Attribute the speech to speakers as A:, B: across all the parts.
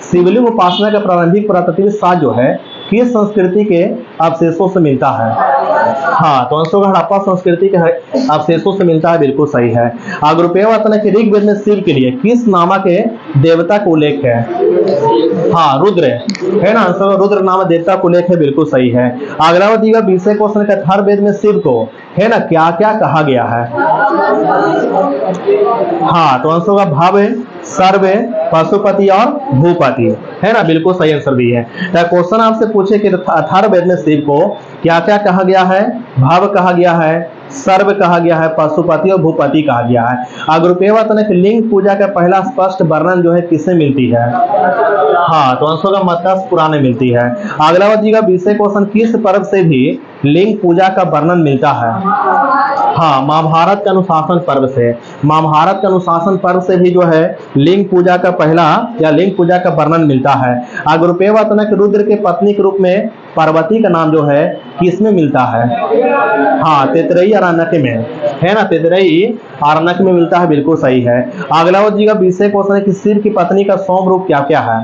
A: शिवलिंग उपासना का प्रारंभिक पुरातत्वीय साक्ष्य जो है किस संस्कृति के अवशेषों से मिलता है? हाँ, तो आंसर हड़प्पा संस्कृति के अवशेषों से मिलता है, बिल्कुल सही है। अग्रुपेय बताना कि ऋग्वेद में शिव के लिए किस नामक देवता का उल्लेख है? हाँ, रुद्र है ना आंसर, रुद्र नाम देवता का उल्लेख है, बिल्कुल सही है। अगला दिया 20 क्वेश्चन का अथर्ववेद में शिव को है ना क्या क्या कहा गया है? हाँ, तो आंसर होगा भव, सर्व, पशुपति और भूपति, है ना, बिल्कुल सही आंसर भी है। क्वेश्चन आपसे पूछे कि अथर्ववेद में शिव को क्या क्या कहा गया है? भव कहा गया है, सर्व कहा गया है, पशुपति और भूपति कहा गया है। अग्रुपेय लिंग पूजा का पहला स्पष्ट वर्णन जो है किससे मिलती है? हाँ, तो आंसर का मत्स्य पुराण में मिलती है। अगला बताइएगा 20 क्वेश्चन किस पर्व से भी लिंग पूजा का वर्णन मिलता है? हाँ, महाभारत के अनुशासन पर्व से, महाभारत के अनुशासन पर्व से भी जो है लिंग पूजा का पहला या लिंग पूजा का वर्णन मिलता है। अग्रुपेय बताना कि रुद्र के पत्नी के रूप में पार्वती का नाम जो है किसमें मिलता है? हाँ, तैतरेयी अरण्यक में, है ना, तैतरेयी अरण्यक में मिलता है, बिल्कुल सही है। अगला बताइएगा 20 क्वेश्चन है कि शिव की पत्नी का सौम्य रूप क्या क्या है?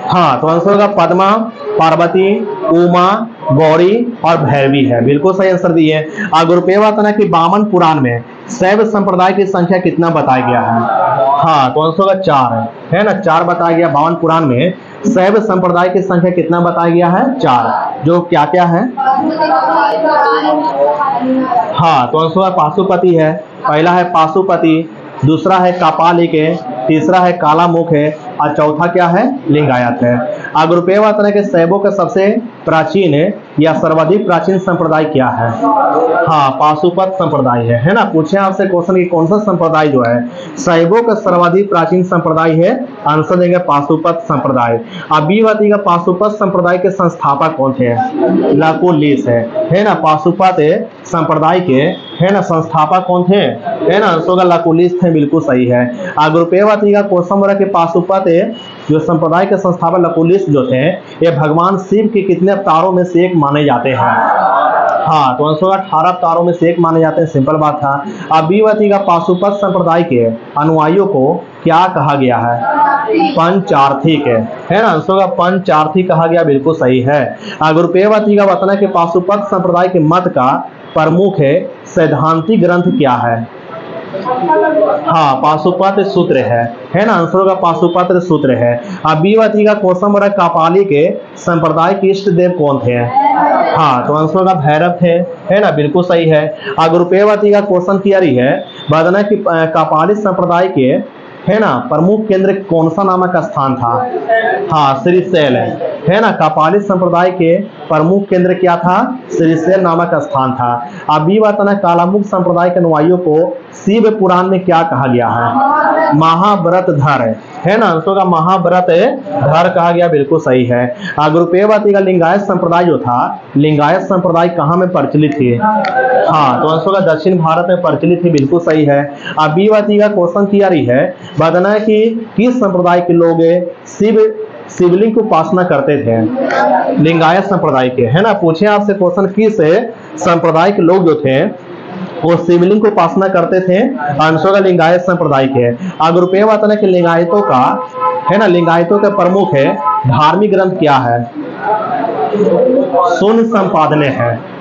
A: हाँ, तो आंसर होगा पद्मा, पार्वती, उमा, गौरी और भैरवी है, बिल्कुल सही आंसर दिए। अग्रुपेय बताना कि वामन पुराण में शैव संप्रदाय की संख्या कितना बताया गया है? हाँ, तो आंसर होगा 4 है ना, 4 बताया गया। वामन पुराण में शैव संप्रदाय की संख्या कितना बताया गया है? 4, जो क्या क्या है? हाँ, तो आंसर पाशुपति है, पहला है पाशुपति, दूसरा है कापालिक है, तीसरा है काला मुख है और चौथा क्या है? लिंगायत है। अग्रुपेय बताना कि शैवों का सबसे प्राचीन या सर्वाधिक प्राचीन संप्रदाय क्या है? हाँ, पाशुपत संप्रदाय है ना। पूछे आपसे क्वेश्चन की कौन सा संप्रदाय जो है शैवों का सर्वाधिक प्राचीन संप्रदाय है? आंसर देंगे पाशुपत संप्रदाय। अभी बताइएगा पाशुपत संप्रदाय के संस्थापक कौन थे? लकुलिश है ना, पाशुपत संप्रदाय के है ना संस्थापक कौन थे? है ना, आंसर लकुलिश थे, बिल्कुल सही है। अग्रुपेय बताइएगा क्वेश्चन बोला कि पाशुपत जो संप्रदाय के संस्थापक लकुलिश जो थे ये भगवान शिव के कितने अवतारों में से एक माने जाते हैं? हाँ, तो आंसर 18 अवतारों में से एक माने जाते हैं, सिंपल बात था। अभी बताइएगा पाशुपत संप्रदाय के अनुयायियों को क्या कहा गया है? पंचार्थिक है ना, आंसर पंचार्थी कहा गया, बिल्कुल सही है। अग्रुपेय बताइएगा बताना कि पाशुपत संप्रदाय के मत का प्रमुख सैद्धांतिक ग्रंथ क्या है? हाँ, पाशुपत्र सूत्र है ना, आंसर का पाशुपत्र सूत्र है। अभी बताइएगा क्वेश्चन बोला कापालिक के संप्रदाय के इष्ट देव कौन थे? हाँ, तो आंसर का भैरव थे, है ना, बिल्कुल सही है। अग्रुपेय बताइएगा क्वेश्चन तैयारी है बताना कि कापालिक संप्रदाय के है ना प्रमुख केंद्र कौन सा नामक स्थान था? हाँ, श्रीशैल है ना, कापालिक संप्रदाय के प्रमुख केंद्र क्या था? श्रीशैल नामक स्थान था। अभी बताना कालामुख संप्रदाय के अनुयायियों को शिव पुराण में क्या कहा गया है? महाव्रतधर है ना, आंसर का महाव्रत धर कहा गया, बिल्कुल सही है। अग्रुपेय बताइएगा लिंगायत संप्रदाय जो था, लिंगायत संप्रदाय कहाँ में प्रचलित थी? हाँ, तो आंसर का दक्षिण भारत में प्रचलित थी, बिल्कुल सही है। अभी बताइएगा क्वेश्चन तैयारी है बताना है कि किस संप्रदाय के लोग शिवलिंग की उपासना करते थे? लिंगायत संप्रदाय के, है ना। पूछे आपसे क्वेश्चन किस संप्रदाय के लोग जो थे वो शिवलिंग को उपासना करते थे? आंसर का लिंगायत संप्रदाय के। अग्रुपेय बताना कि लिंगायतों का है ना, लिंगायतों का प्रमुख धार्मिक ग्रंथ क्या है? सुन संपादने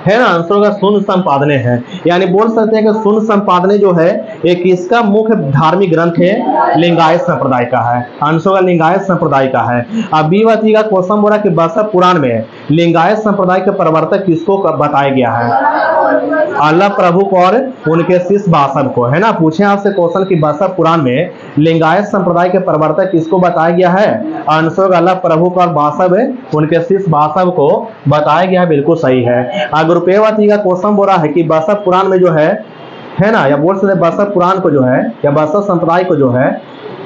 A: है ना, आंसर का सुन संपादने है। यानी बोल सकते हैं कि सुन संपादने जो है एक इसका मुख्य धार्मिक ग्रंथ है, लिंगायत संप्रदाय का है, आंसर का लिंगायत संप्रदाय का है। अभी बताइएगा क्वेश्चन बोला कि बसव पुराण में लिंगायत संप्रदाय के प्रवर्तक किसको बताया गया है? अल्लाह प्रभु को और उनके शिष्य बासव को, है ना। पूछे आपसे क्वेश्चन की बसव पुराण में लिंगायत संप्रदाय के प्रवर्तक किसको बताया गया है? आंसर अल्लाह प्रभु को और बासव उनके शिष्य बासव को बताया गया है, बिल्कुल सही है। अग्रुपेय बताइएगा क्वेश्चन बोला है कि बसव पुराण में जो है ना, या बोल सकते बसव पुराण को जो है या बसव संप्रदाय को जो है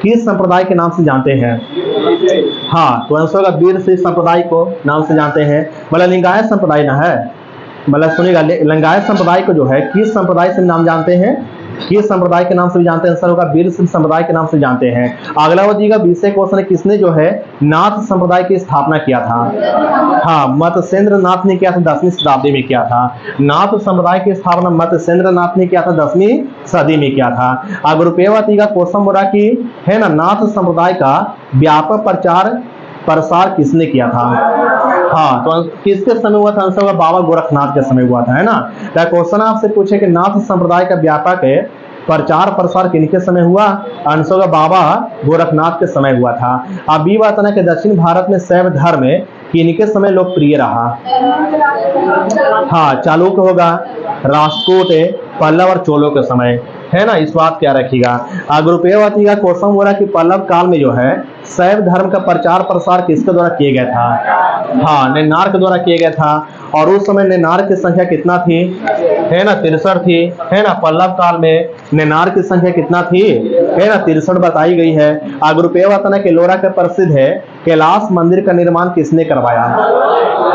A: किस संप्रदाय के नाम से जानते हैं? हाँ, तो आंसर का वीर शिव संप्रदाय को नाम से जानते हैं। मतलब लिंगायत संप्रदाय ना है, मतलब सुनिएगा लिंगायत संप्रदाय को जो है किस संप्रदाय से नाम जानते हैं? किस संप्रदाय के नाम से भी जानते हैं? आंसर होगा वीरशैव संप्रदाय के नाम से जानते हैं। अगला हो जाएगा 20वें क्वेश्चन है, किसने जो है नाथ संप्रदाय की स्थापना किया था? हाँ, मत्स्येंद्र नाथ ने किया था, 10वीं शताब्दी में किया था। नाथ संप्रदाय की स्थापना मत्स्येंद्र नाथ ने किया था, 10वीं सदी में किया था। अगर रुपये का क्वेश्चन बोला कि है ना, नाथ संप्रदाय का व्यापक प्रचार प्रसार किसने किया था? हाँ, तो किसके समय हुआ था? आंसर होगा बाबा गोरखनाथ के समय हुआ था, है ना। तो क्वेश्चन आपसे पूछे कि नाथ संप्रदाय का व्यापक प्रचार प्रसार किनके समय हुआ? आंसर होगा बाबा गोरखनाथ के समय हुआ था। अब ये बात है ना कि दक्षिण भारत में शैव धर्म किनके समय लोकप्रिय रहा? हाँ, चालुक्य होगा, राष्ट्रकूट, पल्लव और चोलों के समय, है ना। इस बात क्या रखिएगा। अगर रुपये का क्वेश्चन बोला कि पल्लव काल में जो है शैव धर्म का प्रचार प्रसार किसके द्वारा किया गया था? हाँ, नैनार के द्वारा किया गया था। और उस समय नैनार की संख्या कितना थी? है ना, 63 थी, है ना। पल्लव काल में नैनार की संख्या कितना थी? है ना, 63 बताई गई है। अगर रुपये बताना कि लोरा का प्रसिद्ध है कैलाश मंदिर का निर्माण किसने करवाया?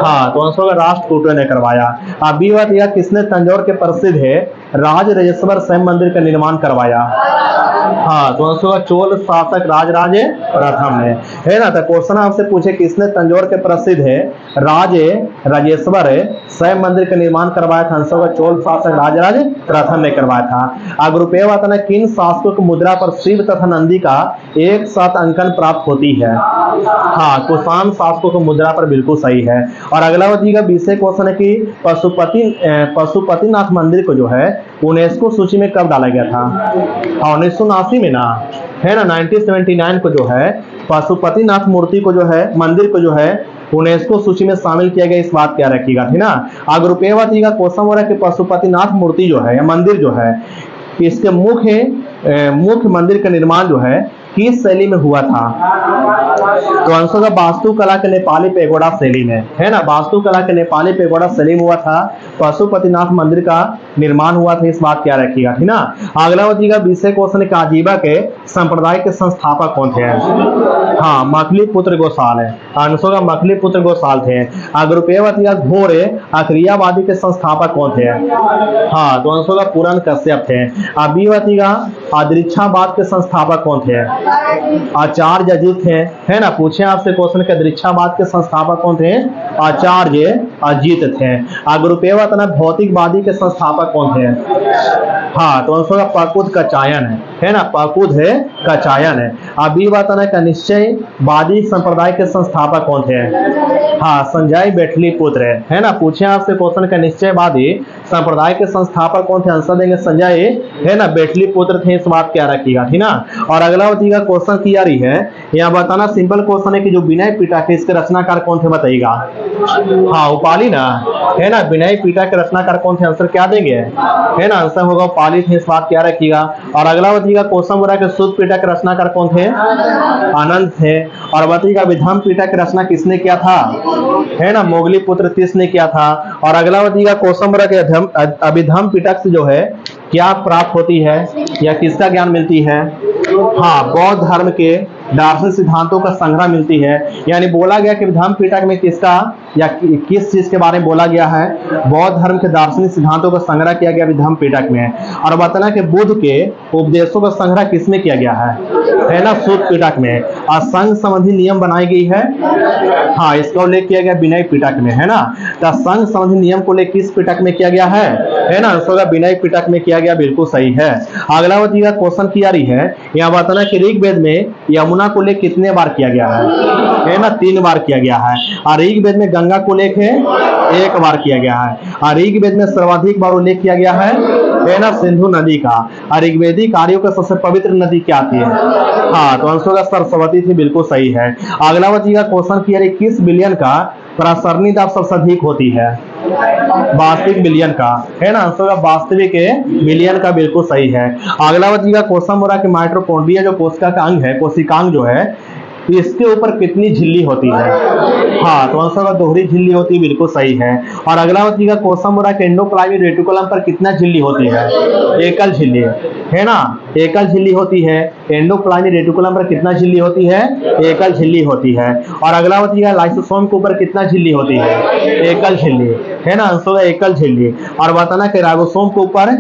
A: हाँ, तो आंसर होगा राष्ट्रकूटों ने करवाया। अब भी बात यह किसने तंजौर के प्रसिद्ध है राज राजेश्वर शैव मंदिर का निर्माण करवाया? हाँ, तो आंसर होगा चोल शासक राजराज प्रथम ने, है ना। तो क्वेश्चन आपसे पूछे किसने तंजौर के प्रसिद्ध है राज राजेश्वर शैव मंदिर का निर्माण करवाया था? आंसर होगा चोल शासक राजराज प्रथम ने करवाया था। अगर रुपये बताना किन शासकों की मुद्रा पर शिव तथा नंदी का एक साथ अंकन प्राप्त होती है? हाँ, कुषाण शासकों की मुद्रा पर, बिल्कुल सही है। और अगला बताइएगा 20वें क्वेश्चन है कि पशुपतिनाथ मंदिर को जो है यूनेस्को सूची में कब डाला गया था? हाँ, 1979 में ना, है ना। 1979 को जो है पशुपतिनाथ मूर्ति को जो है मंदिर को जो है यूनेस्को सूची में शामिल किया गया। इस बात क्या रखिएगा, ठीक ना। अगर रुपये का क्वेश्चन हो रहा है कि पशुपतिनाथ मूर्ति जो है या मंदिर जो है इसके मुख्य मंदिर का निर्माण जो है किस शैली में हुआ था? तो आंसर होगा वास्तुकला के नेपाली पेगोडा शैली में, है ना। वास्तुकला के नेपाली पेगोडा शैली में हुआ था, पशुपतिनाथ मंदिर का निर्माण हुआ था। इस बात क्या रखिएगा, ठीक ना। अगला बताइएगा 20वें क्वेश्चन का आजीवा के संप्रदाय के संस्थापक कौन थे? हाँ, मखली पुत्र गोसाल है। आंसर होगा मखली पुत्र गोसाल थे। अगर रुपये बताइएगा घोर अक्रियावादी के संस्थापक कौन थे? हाँ, तो आंसर होगा पूरन कश्यप थे। अभी बताइएगा अदृक्षावाद के संस्थापक कौन थे? आचार्य अजित थे, है ना। पूछे आपसे क्वेश्चन के अदृक्षावाद के संस्थापक कौन थे? आचार्य अजित थे। अगर रुपये बताना भौतिकवादी के संस्थापक कौन थे? हाँ, तो आंसर पकुद कचायन है ना। पकुद है कचायन है। अभी बताना का निश्चयवादी संप्रदाय के संस्थापक कौन थे? हाँ, संजय बेटली पुत्र है ना। पूछे आपसे क्वेश्चन का निश्चयवादी संप्रदाय के संस्थापक कौन थे? आंसर देंगे संजय, है ना, बेटली पुत्र थे। इस बात क्या रखिएगा, ठीक ना। और अगला बताइएगा क्वेश्चन तैयारी है, यहाँ बताना सिंपल क्वेश्चन है कि जो विनय पिटक है इसके रचनाकार कौन थे? बताइएगा। हाँ, उपाली ना, है ना। विनय पिटक के रचनाकार कौन थे? आंसर क्या देंगे, है ना। आंसर होगा उपाली थे। इस बात क्या रखिएगा। और अगला बताइएगा क्वेश्चन हो रहा है कि शुद्ध पिटक के रचनाकार कौन थे? आनंद थे। और बताइएगा विधम पिटक की रचना किसने किया था? है ना, मोगली पुत्र तीस ने किया था। और अगला बताइएगा क्वेश्चन हो रहा है कि अभिधम पिटक से जो है क्या प्राप्त होती है या किसका ज्ञान मिलती है? हाँ, बौद्ध धर्म के दार्शनिक सिद्धांतों का संग्रह मिलती है। यानी बोला गया कि विधम पिटक में किसका या किस चीज के बारे में बोला गया है? बौद्ध धर्म के दार्शनिक सिद्धांतों का संग्रह किया गया विधम पिटक में। और बताना कि बुद्ध के उपदेशों का संग्रह किसमें किया गया है ना, शुद्ध पिटक में। और संघ संबंधी नियम बनाई गई है, हाँ, इसका उल्लेख किया गया विनय पिटक में, है ना। तो संघ संबंधी नियम को उल्लेख किस पिटक में किया गया है ना, आंसर विनय पिटक में किया गया, बिल्कुल सही है। अगला बताइएगा क्वेश्चन की यारी है, यहाँ बताना कि ऋग्वेद में यमुना को उल्लेख कितने बार किया गया है ना, 3 बार किया गया है। और ऋग्वेद में गंगा को उल्लेख है 1 बार किया गया है। और ऋग्वेद में सर्वाधिक बार उल्लेख किया गया है ना, सिंधु नदी का। और ऋग्वेदिक कार्यों का सबसे पवित्र नदी क्या थी? हाँ, तो आंसर होगा सरस्वती थी, बिल्कुल सही है। अगला बताइएगा क्वेश्चन की यारी किस बिलियन का प्रसरणी दाब सबसे अधिक होती है? वास्तविक बिलियन का, है ना, आंसर होगा वास्तविक बिलियन का, बिल्कुल सही है। अगला बताइएगा क्वेश्चन हो रहा है कि माइटोकॉन्ड्रिया जो कोशिका का अंग है, कोशिकांग जो है इसके ऊपर कितनी झिल्ली होती है? हाँ, तो आंसर होगा दोहरी झिल्ली होती है, बिल्कुल सही है। और अगला बताइएगा कोसम के एंडोप्लाज्मिक रेटिकुलम पर कितना झिल्ली होती है? एकल झिल्ली है ना, एकल झिल्ली होती है। एंडोप्लाज्मिक रेटिकुलम पर कितना झिल्ली होती है? एकल झिल्ली होती है। और अगला बताइएगा लाइसोसोम के ऊपर कितना झिल्ली होती है? एकल झिल्ली है ना, आंसर होगा एकल झिल्ली। और बताना कि राइबोसोम के ऊपर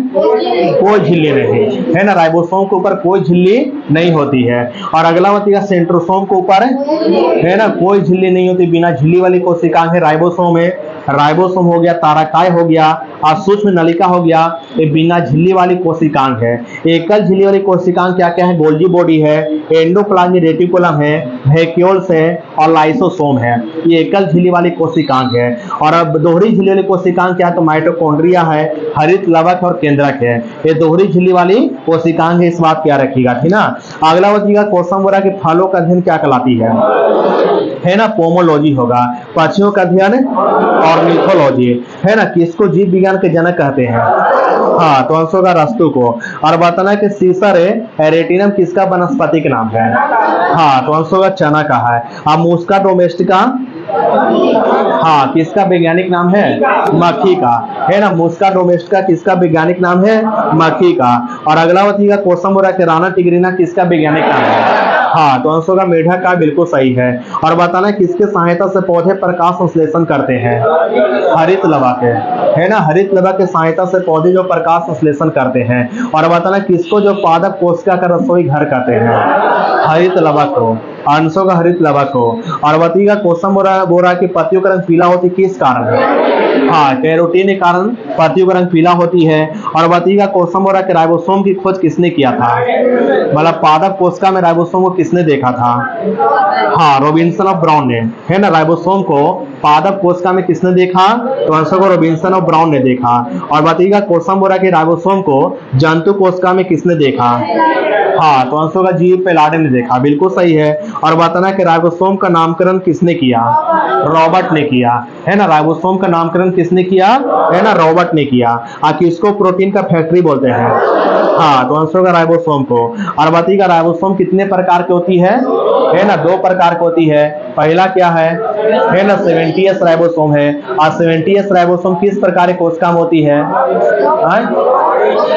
A: कोई झिल्ली नहीं है ना, राइबोसोम के ऊपर कोई झिल्ली नहीं होती है। और अगला बताइएगा सेंट्रोसोम के ऊपर है ना कोई झिल्ली नहीं होती, बिना झिल्ली वाली कोशिकाएं है राइबोसोम है। राइबोसोम हो गया, ताराकाय हो गया और सूक्ष्म नलिका हो गया, ये बिना झिल्ली वाली कोशिकांग है। एकल झिल्ली वाली कोशिकांग क्या क्या है? गोल्जी बॉडी है, एंडोप्लाज्मिक रेटिकुलम है, वैक्यूल्स है और लाइसोसोम है, ये एकल झिल्ली वाली कोशिकांग है। और अब दोहरी झिल्ली वाली कोशिकांग क्या है? तो माइटोकॉन्ड्रिया है, हरित लवक और केंद्रक है, ये दोहरी झिल्ली वाली कोशिकांग है, इस बात क्या रखिएगा, ठीक ना। अगला बताइएगा कोसम बोरा के फलों का अध्ययन क्या कहलाती है ना, पोमोलॉजी होगा। पक्षियों का अध्ययन ऑर्निथोलॉजी है ना। किसको जीव विज्ञान के जनक कहते हैं? हाँ, तो आंसर होगा रस्तु को। और बताना कि सीसर एरेटिनम किसका वनस्पतिक नाम है? हाँ, तो आंसर होगा चना का है। अब मूस्का डोमेस्टिका हाँ किसका वैज्ञानिक नाम है? मक्खी का है ना, मूस्का डोमेस्टिका किसका वैज्ञानिक नाम है? मक्खी का। और अगला बताइएगा कोसम बोरा के राना टिग्रिना किसका वैज्ञानिक नाम है? हाँ, तो आंसर होगा मेढक का, बिल्कुल सही है। और बताना किसके सहायता से पौधे प्रकाश संश्लेषण करते हैं? हरित लवक है ना, हरित लवक की सहायता से पौधे जो प्रकाश संश्लेषण करते हैं। और बताना किसको जो पादप कोशिका का रसोई घर कहते हैं? हरित लवक को, आंसर का हरित लवक को। और बताइएगा कोसम बोरा की पत्तियों का रंग पीला होती किस कारण है? हाँ, कैरोटीन के कारण पत्तियों का रंग पीला होती है। और बताइएगा कोसम बोरा के राइबोसोम की खोज किसने किया था? मतलब पादप कोशिका में राइबोसोम को किसने देखा था? हाँ, रॉबिन्सन ऑफ ब्राउन ने है ना, राइबोसोम को पादप कोशिका में किसने देखा? तो आंसर को रॉबिन्सन ऑफ ब्राउन ने देखा। और बताइएगा कोसम बोरा के राइबोसोम को जंतु कोशिका में किसने देखा? हाँ, तो आंसर का जी पेलाडे ने देखा, बिल्कुल सही है। और बताना कि राइबोसोम का नामकरण किसने किया? रॉबर्ट ने किया है ना, राइबोसोम का नामकरण किसने किया है ना? रॉबर्ट ने किया। किसको प्रोटीन का फैक्ट्री बोलते हैं? हाँ, तो आंसर का राइबोसोम को। और बताइएगा राइबोसोम कितने प्रकार की होती है ना? 2 प्रकार की होती है। पहला क्या है ना 70s राइबोसोम है। और 70s राइबोसोम किस प्रकार की कोशिका में होती है?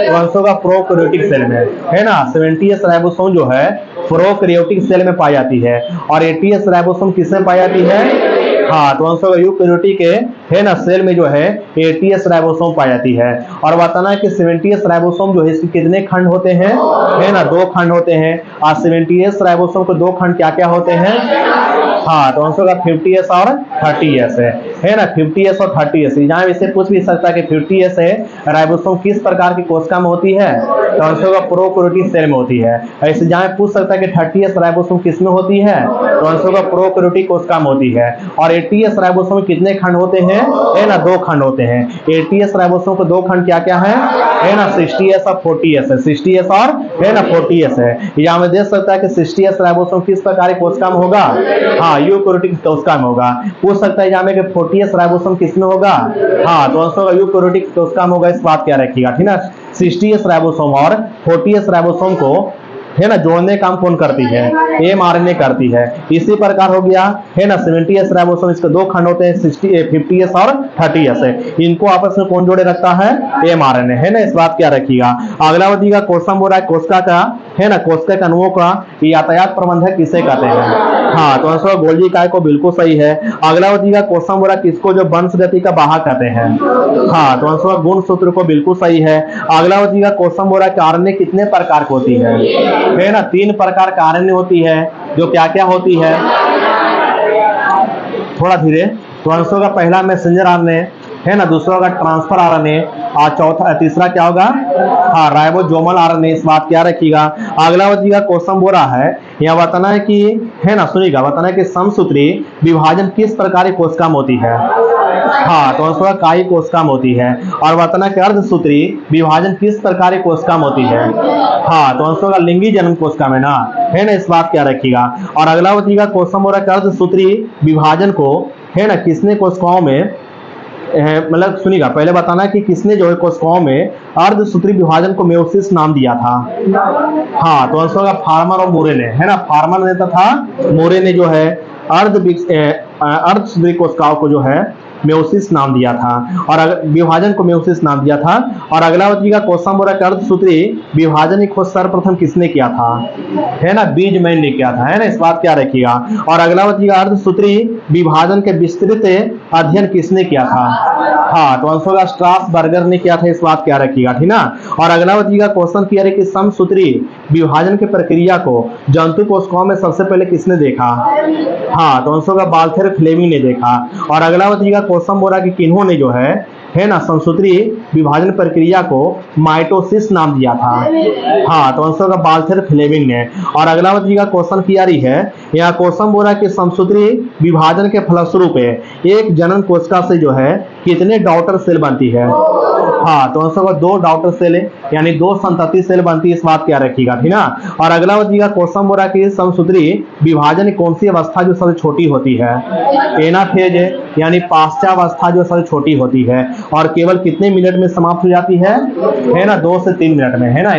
A: तो आंसर का प्रोकैरियोटिक सेल में है ना। 70s राइबोसोम जो है प्रोकैरियोटिक सेल में पाई जाती है। और 80s राइबोसोम किसमें पाई जाती है? हाँ, तो आंसर यूकैरियोटिक है ना सेल में जो है 80s राइबोसोम पाई जाती है। और बताना है कि 70s राइबोसोम जो है इसके कितने खंड होते हैं? है ना, 2 खंड होते हैं। और 70s राइबोसोम के 2 खंड क्या क्या होते हैं? हाँ, तो आंसर का 50s और 30s है ना, 50s और 30s। यहाँ इसे पूछ भी सकता है कि 50s है राइबोसोम किस प्रकार की कोशिका में होती है? तो आंसर का प्रोकैरियोटिक सेल में होती है। ऐसे जहाँ पूछ सकता है कि 30s राइबोसोम किस में होती है? तो आंसर का प्रोकैरियोटिक कोशिका में होती है। और 80s राइबोसोम कितने खंड होते हैं? है ना, 2 खंड होते हैं। 80s राइबोसोम के 2 खंड क्या क्या है ना 60s और 40s है, 60s और है ना 40s है। यहाँ में देख सकता है कि 60s राइबोसोम किस प्रकार की कोशिका में होगा? हाँ, यूकैरियोटिक कोशिका में होगा। पूछ सकता है यहाँ में कि 40s राइबोसोम किस में होगा? हाँ, तो आंसर का यूकैरियोटिक कोशिका में होगा, इस बात क्या रखिएगा, ठीक ना। 60s राइबोसोम और 40s राइबोसोम को है ना जोड़ने काम कौन करती है? mRNA करती है। इसी प्रकार हो गया है ना 70s राइबोसोम, इसके 2 खंड होते हैं 50s और 30s है। इनको आपस में कौन जोड़े रखता है? mRNA है ना, इस बात क्या रखिएगा। अगला बताइएगा कोसम बोरा कोशिका का है ना, कोशिका के अणुओं का यातायात प्रबंधक किसे कहते हैं? हाँ, तो आंसर गोल्जी काय को, बिल्कुल सही है। अगला बताइएगा कोसम बोरा किसको जो वंशगति का वाहक कहते हैं? हाँ, तो आंसर गुणसूत्र को, बिल्कुल सही है। अगला बताइएगा कोसम बोरा के आरएनए कितने प्रकार की होती है ना? 3 प्रकार का आरएनए होती है, जो क्या क्या होती है? थोड़ा धीरे। तो आंसर का पहला मैसेंजर आरएनए है ना, दूसरा होगा ट्रांसफर आरएनए और तीसरा क्या होगा? हाँ, राइबोसोमल आरएनए, इस बात क्या रखिएगा। अगला बताइएगा कोसम बोरा है, यहाँ बताना है कि है ना, सुनिएगा, बताना है कि समसूत्री विभाजन किस प्रकार की कोशिका में होती है? हाँ, तो आंसर कायी कोशिका में होती है। और बताना कि अर्धसूत्री विभाजन किस प्रकार की कोशिका में होती है? हाँ, तो आंसर का लिंगी जन्म कोशिका में ना, है ना, इस बात क्या रखिएगा। और अगला बताइएगा कोसम बोरा के अर्धसूत्री विभाजन को है ना किसने कोशिकाओं में मतलब सुनिएगा, पहले बताना कि किसने जो है कोशिकाओं में अर्धसूत्री विभाजन को मेयोसिस नाम दिया था? हाँ, तो आंसर होगा फार्मर और मोरे ने, है ना, फार्मर ने तथा मोरे ने जो है अर्धसूत्री कोशिकाओं को जो है मेयोसिस नाम दिया था, और विभाजन को मेयोसिस नाम दिया था। और अगला बच्ची कोसा मोरा का अर्धसूत्री विभाजन की खोज सर्वप्रथम किसने किया था? है ना, बीजमैन ने किया था, है ना, इस बात क्या रखिएगा। और अगला बच्ची अर्धसूत्री विभाजन के विस्तृत अध्ययन किसने किया था? हाँ, तो आंसर होगा स्ट्रासबर्गर ने किया था, इस बात क्या रखिएगा, ठीक ना। और अगला बच्ची का क्वेश्चन किया है कि समसूत्री विभाजन की प्रक्रिया को जंतु कोशिकाओं में सबसे पहले किसने देखा? हाँ, तो आंसर होगा बाल्थेर फ्लेमिंग ने देखा। और अगला बच्ची का क्वेश्चन बोला कि किन्होंने जो है ना, समसूत्री विभाजन प्रक्रिया को माइटोसिस नाम दिया था? हाँ, तो आंसर होगा बाल्थेर फ्लेमिंग ने। और अगला बच्ची का क्वेश्चन किया रही है, यहाँ क्वेश्चन बोला कि समसूत्री विभाजन के फलस्वरूप एक जनन कोशिका से जो है कितने डॉटर सेल बनती है? हाँ, तो आंसर होगा 2 डॉटर सेल, यानी 2 संतति सेल बनती है, इस बात क्या रखिएगा, ठीक ना। और अगला बच्ची का क्वेश्चन बोला कि समसूत्री विभाजन कौन सी अवस्था जो सबसे छोटी होती है? एनाफेज, यानी पाश्चावस्था जो सबसे छोटी होती है, और केवल कितने मिनट में समाप्त हो जाती है ना, 2 से 3 मिनट में, है ना।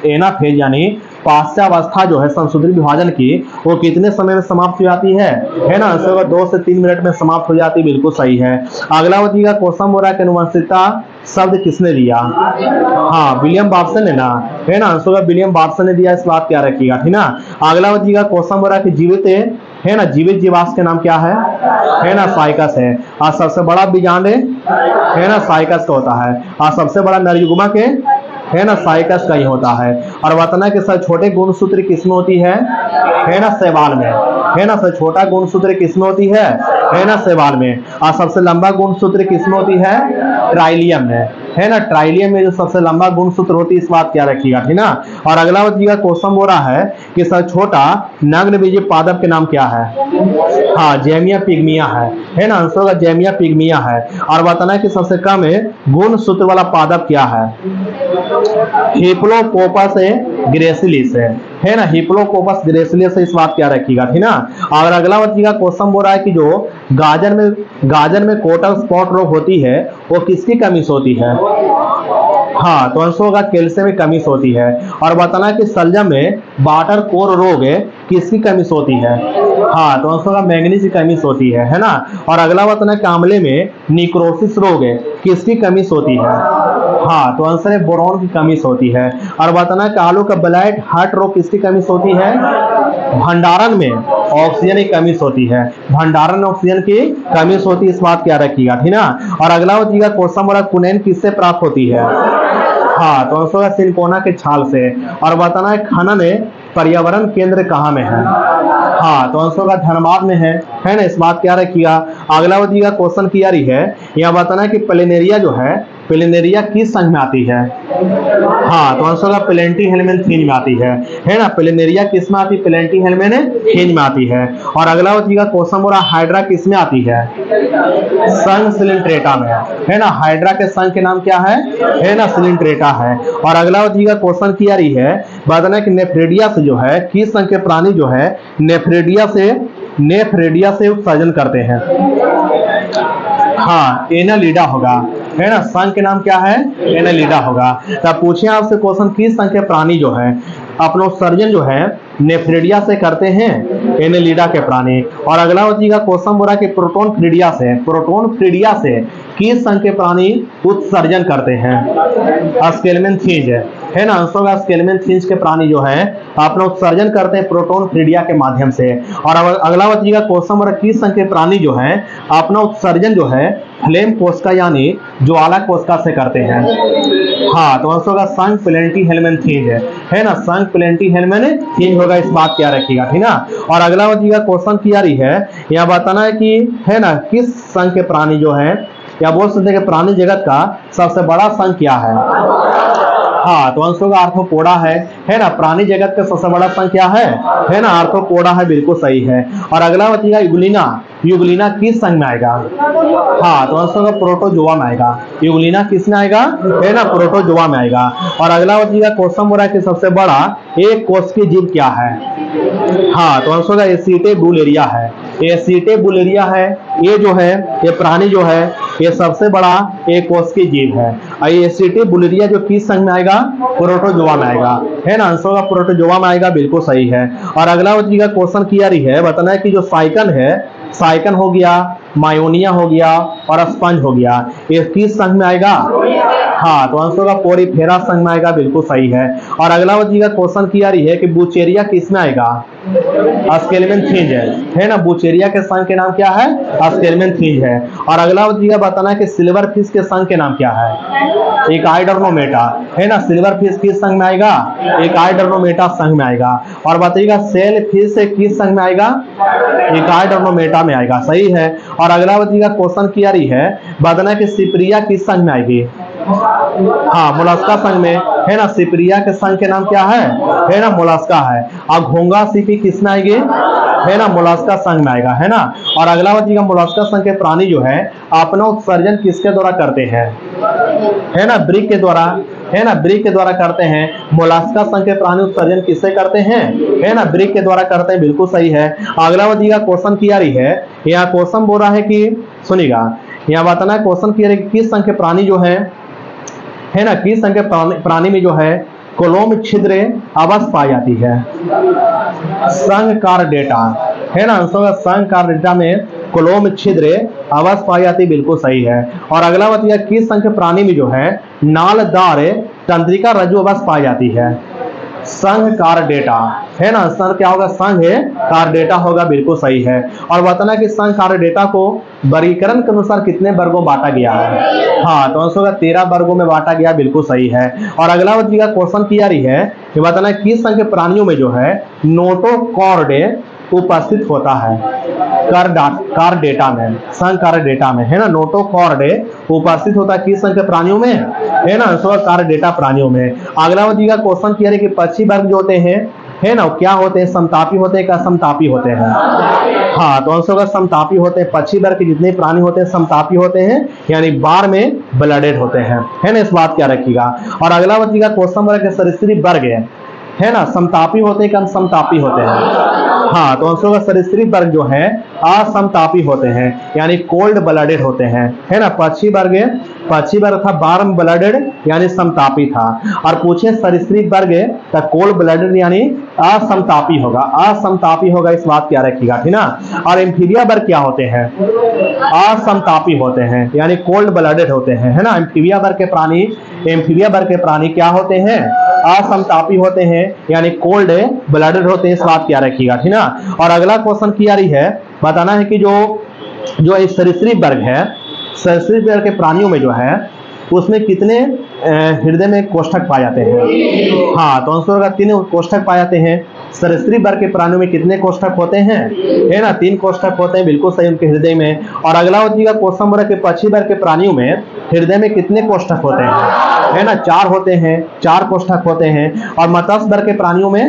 A: एनाफेज यानी पाश्चावस्था जो है समसूत्री विभाजन की, वो कितने समय में समाप्त हो जाती है ना, आंसर 2 से 3 मिनट में समाप्त हो जाती है, बिल्कुल सही है। अगला बच्ची का क्वेश्चन बोला कि अनुवंशिकता शब्द किसने दिया? हाँ, विलियम वाटसन ने ना, है ना, आंसर विलियम वाटसन ने दिया, इस बात क्या रखिएगा, ठीक ना। अगला बच्ची का क्वेश्चन बोला कि जीवित है ना, जीवित जीवाश्म के नाम क्या है ना, साइकस है। और सबसे बड़ा बीजांड है ना, साइकस का होता है। और सबसे बड़ा नरयुग्मा के है ना, साइकस का ही होता है। और बताना कि सबसे छोटे गुणसूत्र किसमें होती है ना, शैवाल में, है ना। सबसे छोटा गुणसूत्र किसमें होती है ना, शैवाल में। और सबसे लंबा गुणसूत्र किसमें होती है? ट्राइलियम में, है ना। ट्राइलियम में जो सबसे लंबा गुणसूत्र होती है, इस बात क्या रखिएगा, ठीक ना। और अगला बच्ची का क्वेश्चन हो रहा है कि सबसे छोटा नग्नबीजी पादप के नाम क्या है? हाँ, जेमिया पिग्मिया है ना, आंसर होगा जेमिया पिग्मिया है। और बताना कि सबसे कम गुणसूत्र वाला पादप क्या है? हिप्लोपोपस ग्रेसिलिस है ना, हिप्लोपोपस ग्रेसिलिस, इस बात क्या रखिएगा, ठीक ना। और अगला बच्ची का क्वेश्चन बोल रहा है कि जो गाजर में कोटल स्पॉट रोग होती है, वो किसकी कमी से होती है? हाँ, तो आंसर होगा कैल्शियम की कमी से होती है। और बताना कि शलजम में वाटर कोर रोग किसकी कमी से होती है? हाँ, तो आंसर होगा मैंगनीज की कमी से होती है ना। और अगला बताना कि आंवले में निक्रोसिस रोग किसकी कमी से होती है? हाँ, तो आंसर है बोरॉन की कमी से होती है। और बताना कि आलू का ब्लैक हार्ट रोग किसकी कमी से होती है? भंडारण में ऑक्सीजन की कमी से होती है, भंडारण में ऑक्सीजन की कमी से होती है, इस बात क्या रखिएगा, ठीक ना। और अगला बच्ची का क्वेश्चन बोला कुनैन किससे प्राप्त होती है? हाँ, तो आंसर होगा सिलिकोना के छाल से। और बताना है खनन पर्यावरण केंद्र कहाँ में है? हाँ, तो आंसर होगा धनबाद में है ना, इस बात क्या रखिएगा। अगला बच्ची का क्वेश्चन किया रही है, यहाँ बताना है कि प्लेनेरिया जो है, प्लेनेरिया किस संघ में आती है? हाँ, तो आंसर होगा प्लेंटीहेल्मिन्थीन में आती है ना। प्लेनेरिया किस में आती है? प्लेंटीहेल्मिन्थीन में आती है। और अगला बच्ची का क्वेश्चन बोला हाइड्रा किस में आती है? संघ सिलिंट्रेटा में, है ना। हाइड्रा के संघ के नाम क्या है ना, सिलिंट्रेटा है। और अगला बच्ची का क्वेश्चन किया रही है, बताना कि नेफ्रेडिया से जो है किस संघ के प्राणी जो है नेफ्रेडिया से उत्सर्जन करते हैं? हाँ, एनालिडा होगा, है ना। संघ के नाम क्या है? एनालिडा होगा। तब पूछे आपसे क्वेश्चन किस संघ के प्राणी जो है अपना उत्सर्जन जो है नेफ्रेडिया से करते हैं? एनालिडा के प्राणी। और अगला बच्ची का क्वेश्चन बोला कि प्रोटोन फ्रीडिया से किस संघ के प्राणी उत्सर्जन करते हैं? स्केलमेंथीज है ना, आंसर होगा स्केलमेंथीज के प्राणी जो है अपना उत्सर्जन करते हैं प्रोटोन फ्रीडिया के माध्यम से। और अगला बच्ची का क्वेश्चन बोला किस संघ के प्राणी जो है अपना उत्सर्जन जो है फ्लेम कोशिका यानी ज्वाला कोशिका से करते हैं? हाँ, तो आंसर होगा संघ प्लेंटीहेल्मिन्थीन है ना, संघ प्लेंटीहेल्मिन्थीन होगा, इस बात क्या रखिएगा, ठीक ना। और अगला बच्ची का क्वेश्चन किया रही है, यहाँ बताना है कि है ना किस संघ के प्राणी जो है, या बोल सकते हैं कि प्राणी जगत का सबसे बड़ा संघ क्या है? हाँ, तो आंसर होगा आर्थ्रोपोडा है ना। प्राणी जगत का सबसे बड़ा संघ क्या है ना, आर्थ्रोपोडा है, बिल्कुल सही है। और अगला बच्ची का यूग्लिना किस संघ में आएगा? हाँ, तो आंसर होगा प्रोटोजोआ में आएगा। यूग्लिना किस में आएगा? है ना, प्रोटोजोआ में आएगा। और अगला बच्ची का क्वेश्चन हो रहा है कि सबसे बड़ा एक कोशिकीय जीव क्या है? हाँ, तो आंसर होगा एसिटेबुलेरिया है। एसिटेबुलेरिया है, ये जो है, ये प्राणी जो है, ये सबसे बड़ा एक कोशिकीय जीव है। और ये एसिटेबुलेरिया जो किस संघ में आएगा? प्रोटोजोआ में आएगा, है ना। आंसर होगा प्रोटोजोआ में आएगा, बिल्कुल सही है। और अगला जी का क्वेश्चन किया रही है, बताना है कि जो साइकन है, साइकन हो गया, मायोनिया हो गया और स्पंज हो गया, ये किस संघ में आएगा? हाँ, तो आंसर होगा पोरीफेरा संघ में आएगा, बिल्कुल सही है। और अगला जी का क्वेश्चन किया रही है कि बुचेरिया किस में आएगा? स्केलमेंथिंज है ना। बुचेरिया के संघ के नाम क्या है? स्केलमेंथिंज है। और अगला जी का बताना है कि सिल्वर फिश के संघ के नाम क्या है? इकाइडर्नोमेटा, है ना। सिल्वर फिश किस संघ में आएगा? इकाइडर्नोमेटा संघ में आएगा। और बताइएगा सेल फिश से किस संघ में आएगा? इकाइडर्नोमेटा में आएगा, सही है। और अगला जी का क्वेश्चन किया रही है, बताना कि सिप्रिया किस संघ में आएगी? हाँ, मोलस्का संघ में, है ना। सिप्रिया के संघ के नाम क्या है ना? मोलस्का है। और घोंगा सीपी किस में आएगी? है ना, मोलस्का संघ में आएगा, है ना। और अगला जी का मोलस्का संघ के प्राणी जो है अपना उत्सर्जन किसके द्वारा करते हैं? है ना, वृक्क के द्वारा, है ना, वृक्क के द्वारा करते हैं। मोलस्का संघ के प्राणी उत्सर्जन किससे करते हैं? है ना, वृक्क के द्वारा करते हैं, बिल्कुल सही है। अगला जी का क्वेश्चन किया रही है, यह क्वेश्चन बोल रहा है कि सुनिएगा, यह बताना क्वेश्चन किया रही है किस संघ के प्राणी जो है ना, किस संघ के प्राणी में जो है कोलोम छिद्र अवश्य पाई जाती है? संघकार्डेटा, है ना। आंसर है संघकार्डेटा में कोलोम छिद्र अवश्य पाई जाती, बिल्कुल सही है। और अगला बताइए किस संघ के प्राणी में जो है नालदार तंत्रिका रज्जु अवश्य पाई जाती है? संघकार्डेटा, है ना। संघ क्या होगा? संघकार्डेटा होगा, बिल्कुल सही है। और बताना कि संघकार्डेटा को वर्गीकरण के अनुसार कितने वर्गों बांटा गया है? हाँ, तो आंसर होगा 13 वर्गों में बांटा गया, बिल्कुल सही है। और अगला जी का क्वेश्चन किया रही है कि बताना किस संघ के प्राणियों में जो है नोटोकॉर्डे उपस्थित होता है? कार्डेटा में, संघकार्डेटा में, है ना। नोटोकॉर्डे उपस्थित होता है किस संघ के प्राणियों में? है ना, आंसर कार्डेटा प्राणियों में। अगला जी का क्वेश्चन किया है कि पक्षी वर्ग जो होते हैं, है ना, क्या होते हैं? समतापी होते हैं, क्या समतापी होते हैं? हाँ, तो आंसर होगा समतापी होते हैं। पक्षी वर्ग के जितने प्राणी होते हैं समतापी होते हैं, यानी बार में ब्लडेड होते हैं, है ना। इस बात क्या रखिएगा। और अगला जी का क्वेश्चन वर्ग सरीसृप वर्ग है ना, समतापी होते हैं कि असमतापी होते हैं? हाँ, तो आंसर होगा सरीसृप वर्ग जो है असमतापी होते हैं, यानी कोल्ड ब्लडेड होते हैं, है ना। पक्षी वर्ग था वार्म ब्लडेड, यानी समतापी था। और पूछे सरीसृप वर्ग तो कोल्ड ब्लडेड यानी असमतापी होगा, असमतापी होगा, इस बात क्या रखिएगा, ठीक ना। और एम्फीबिया वर्ग क्या होते हैं? असमतापी होते हैं, यानी कोल्ड ब्लडेड होते हैं, है ना। एम्फीबिया वर्ग के प्राणी क्या होते हैं? असमतापी होते हैं, यानी कोल्ड ब्लडेड होते हैं, इस बात क्या रखिएगा, ठीक ना। और अगला क्वेश्चन किया रही है, बताना है कि जो इस सरीसृप वर्ग है, सरीसृप वर्ग के प्राणियों में जो है उसमें कितने हृदय में कोष्ठक पाए जाते हैं? हाँ, तो आंसर होगा 3 कोष्ठक पाए जाते हैं। सरीसृप वर्ग के प्राणियों में कितने कोष्ठक होते हैं? है ना, 3 कोष्ठक होते हैं, बिल्कुल सही, उनके हृदय में। और अगला जी का क्वेश्चन बोला कि पक्षी वर्ग के प्राणियों में हृदय में कितने कोष्ठक होते हैं? है ना, 4 होते हैं, 4 कोष्ठक होते हैं। और मत्स्य वर्ग के प्राणियों में,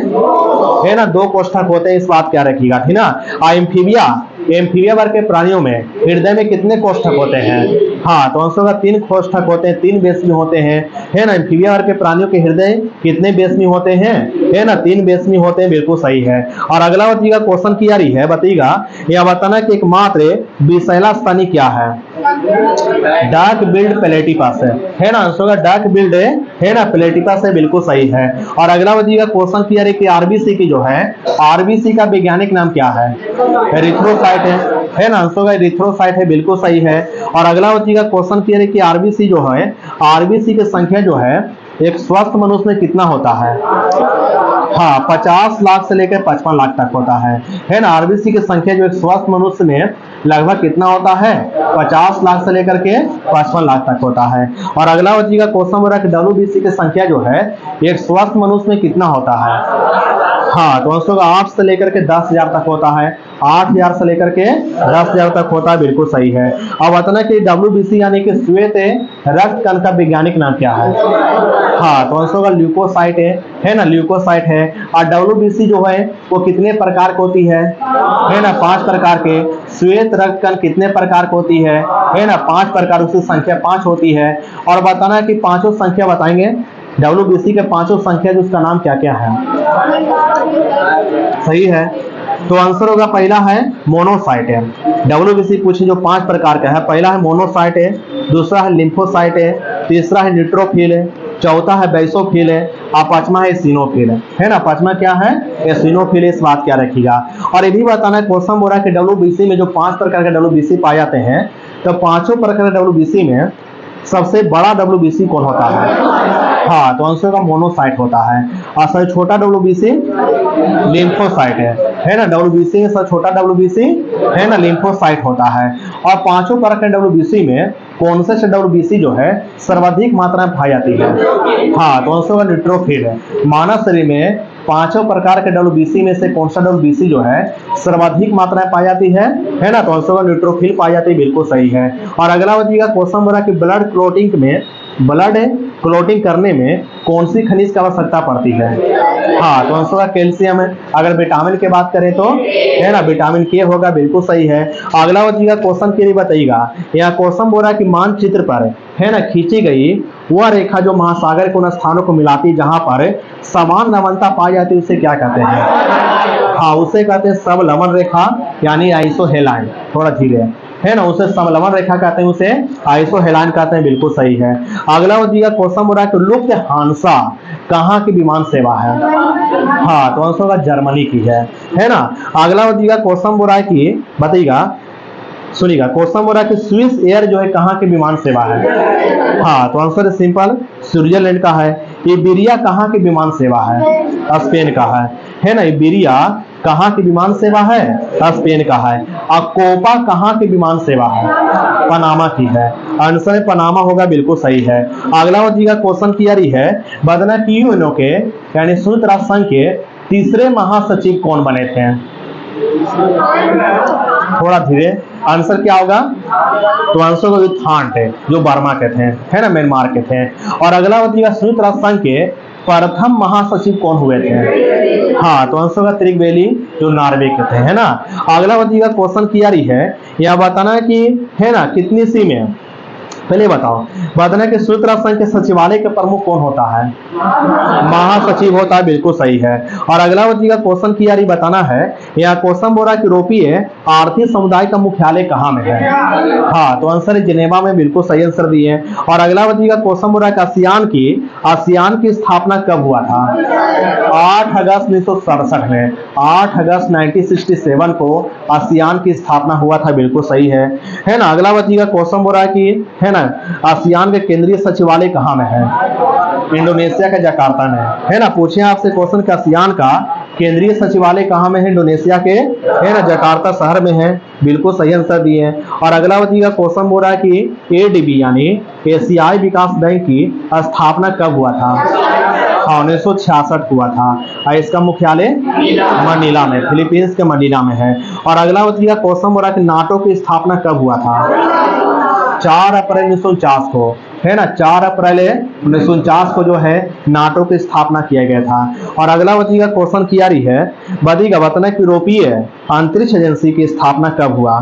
A: है ना, 2 कोष्ठक होते हैं, इस बात क्या रखिएगा, ठीक ना। एम्फीबिया वर्ग के प्राणियों में हृदय में कितने कोष्ठक होते हैं? हाँ, तो आंसर होगा 3 कोष्ठक होते हैं, 3 बेसनी होते हैं, है ना। एम्फीबिया वर्ग के प्राणियों के हृदय कितने बेसनी होते हैं? है ना, 3 बेसनी होते हैं, बिल्कुल सही है। और अगला जी का क्वेश्चन किया रही है, बताइएगा, यह बताना कि एकमात्र विषैला स्तनी क्या है? डार्क बिल्ड प्लेटिपस है ना। आंसर होगा डार्क बिल्ड, है ना, प्लेटिपस है, बिल्कुल सही है। और अगला जी का क्वेश्चन किया रही कि आरबीसी की जो है, आरबीसी का वैज्ञानिक नाम क्या है? एरिथ्रोसाइट है ना। आंसर होगा एरिथ्रोसाइट है, बिल्कुल सही है। और अगला जी का क्वेश्चन किया रही कि आरबीसी जो है, आरबीसी की संख्या जो है एक स्वस्थ मनुष्य में कितना होता है? हाँ, 50 लाख से लेकर 55 लाख तक होता है ना। आरबीसी की संख्या जो एक स्वस्थ मनुष्य में लगभग कितना होता है? 50 लाख से लेकर के 55 लाख तक होता है। और अगला जी का क्वेश्चन हो रहा है कि डब्ल्यूबीसी की संख्या जो है एक स्वस्थ मनुष्य में कितना होता है? हाँ, तो आंसर 8 से लेकर के 10,000 तक होता है, 8,000 से लेकर के 10,000 तक होता है, बिल्कुल सही है। अब बताना कि डब्ल्यूबीसी यानी कि श्वेत रक्त कण का वैज्ञानिक नाम क्या है? हाँ, तो आंसर होगा ल्यूकोसाइट है ना, ल्यूकोसाइट है। और डब्ल्यूबीसी जो है वो कितने प्रकार की होती है ना? 5 प्रकार के। श्वेत रक्त कण कितने प्रकार की होती है ना? 5 प्रकार, उसकी संख्या 5 होती है। और बताना कि पांचों संख्या बताएंगे, डब्ल्यूबीसी के 5 संख्या, जिसका नाम क्या क्या है? सही है। तो आंसर होगा पहला है मोनोसाइट है। WBC पूछे जो 5 प्रकार का है, पहला है मोनोसाइट है, दूसरा है लिम्फोसाइट है, तीसरा है न्यूट्रोफिल है, चौथा है बेसोफिल है और पांचवा है एसिनोफिल है ना। पांचवा क्या है? एसिनोफिल। इस बात क्या रखिएगा। और ये भी बताना है क्वेश्चन बोला कि WBC में जो 5 प्रकार के WBC पाए जाते हैं, तो पांचों प्रकार के WBC में सबसे बड़ा WBC कौन होता है? हाँ, तो आंसर का मोनोसाइट होता है। और सबसे छोटा WBC लिम्फोसाइट है ना। WBC में सबसे छोटा WBC है ना, लिम्फोसाइट होता है। और पांचों प्रकार के WBC में कौन से WBC जो है सर्वाधिक मात्रा में पाई जाती है? हाँ, तो आंसर का न्यूट्रोफिल है। मानव शरीर में पांचों प्रकार के WBC में से कौन सा WBC जो है सर्वाधिक मात्रा में पाई जाती है ना, तो आंसर का न्यूट्रोफिल पाई जाती है। बिल्कुल सही है। और अगला बताइएगा क्वेश्चन बोला कि ब्लड क्लोटिंग करने में कौन सी खनिज की आवश्यकता पड़ती है? हाँ, तो आंसर का कैल्शियम है। अगर विटामिन की बात करें तो है ना, विटामिन के होगा। बिल्कुल सही है। अगला बताइएगा क्वेश्चन के लिए बताइएगा, यहाँ क्वेश्चन बोल रहा है कि मानचित्र पर है ना खींची गई वह रेखा जो महासागर के उन स्थानों को मिलाती है जहां पर समान लवणता पाई जाती है, उसे क्या कहते हैं? हाँ, उसे कहते हैं समलवण रेखा, यानी आइसोहेलाइन। थोड़ा धीरे है ना, उसे समलवण रेखा कहते हैं, उसे आइसोहेलाइन कहते हैं। बिल्कुल सही है। अगला बताइएगा क्वेश्चन बोल रहा है कि लुफ्टहांसा कहाँ की विमान सेवा है? हाँ, तो आंसर होगा जर्मनी की है ना। अगला बताइएगा क्वेश्चन बोल रहा है कि बताइएगा, सुनिएगा क्वेश्चन बोल रहा है कि स्विस एयर जो है कहाँ की विमान सेवा है? हाँ, तो आंसर सिंपल स्विट्जरलैंड का है। इबेरिया कहाँ की विमान सेवा है? स्पेन का है ना। इबेरिया कहाँ की विमान सेवा है? स्पेन का है। अकोपा कहाँ की विमान सेवा है? पनामा की है। आंसर पनामा होगा। बिल्कुल सही है। अगला बताइएगा क्वेश्चन की है, बदना की यूएनओ के यानी संयुक्त राष्ट्र संघ के तीसरे महासचिव कौन बने थे? थोड़ा धीरे। आंसर क्या होगा? तो आंसर को थांट है, जो बर्मा के थे है ना, म्यांमार के थे। और अगला बताइएगा संयुक्त राष्ट्र संघ के प्रथम महासचिव कौन हुए थे? हाँ, तो आंसर का त्रिगवेली, जो नॉर्वे के थे है ना। अगला बताइएगा क्वेश्चन की है, यह बताना है कि है ना कितनी सी में, पहले बताना कि संयुक्त राष्ट्र संघ के सचिवालय के प्रमुख कौन होता है? महासचिव होता है। बिल्कुल सही है। और अगला बताइएगा क्वेश्चन की बताना है, यहाँ क्वेश्चन बोल रहा है कि यूरोपीय आर्थिक समुदाय का मुख्यालय कहाँ में है? हाँ, तो आंसर है जिनेवा में। बिल्कुल सही आंसर दिए। और अगला बताइएगा क्वेश्चन बोल रहा है कि आसियान की स्थापना कब हुआ था? 8 अगस्त 1967 में। 8 अगस्त 1967 को आसियान की स्थापना हुआ था। बिल्कुल सही है ना। अगला बताइएगा क्वेश्चन बोल रहा है कि है ना आसियान के केंद्रीय सचिवालय कहाँ में है? इंडोनेशिया के जकार्ता में है ना। पूछे आपसे क्वेश्चन कि आसियान का केंद्रीय सचिवालय कहाँ में है? इंडोनेशिया के है ना जकार्ता शहर में है। बिल्कुल सही आंसर दिए। और अगला बताइएगा क्वेश्चन बोल रहा है कि ADB यानी एशियाई विकास बैंक की स्थापना कब हुआ था? 1966 हुआ था। और इसका मुख्यालय मनीला में, फिलीपींस के मनीला में है। और अगला बताइएगा क्वेश्चन बोल रहा है कि नाटो की स्थापना कब हुआ था? 4 अप्रैल 1949 को है ना। 4 अप्रैल 1949 को जो है नाटो की स्थापना किया गया था। और अगला बताइएगा क्वेश्चन की है, बताना कि यूरोपीय अंतरिक्ष एजेंसी की स्थापना कब हुआ?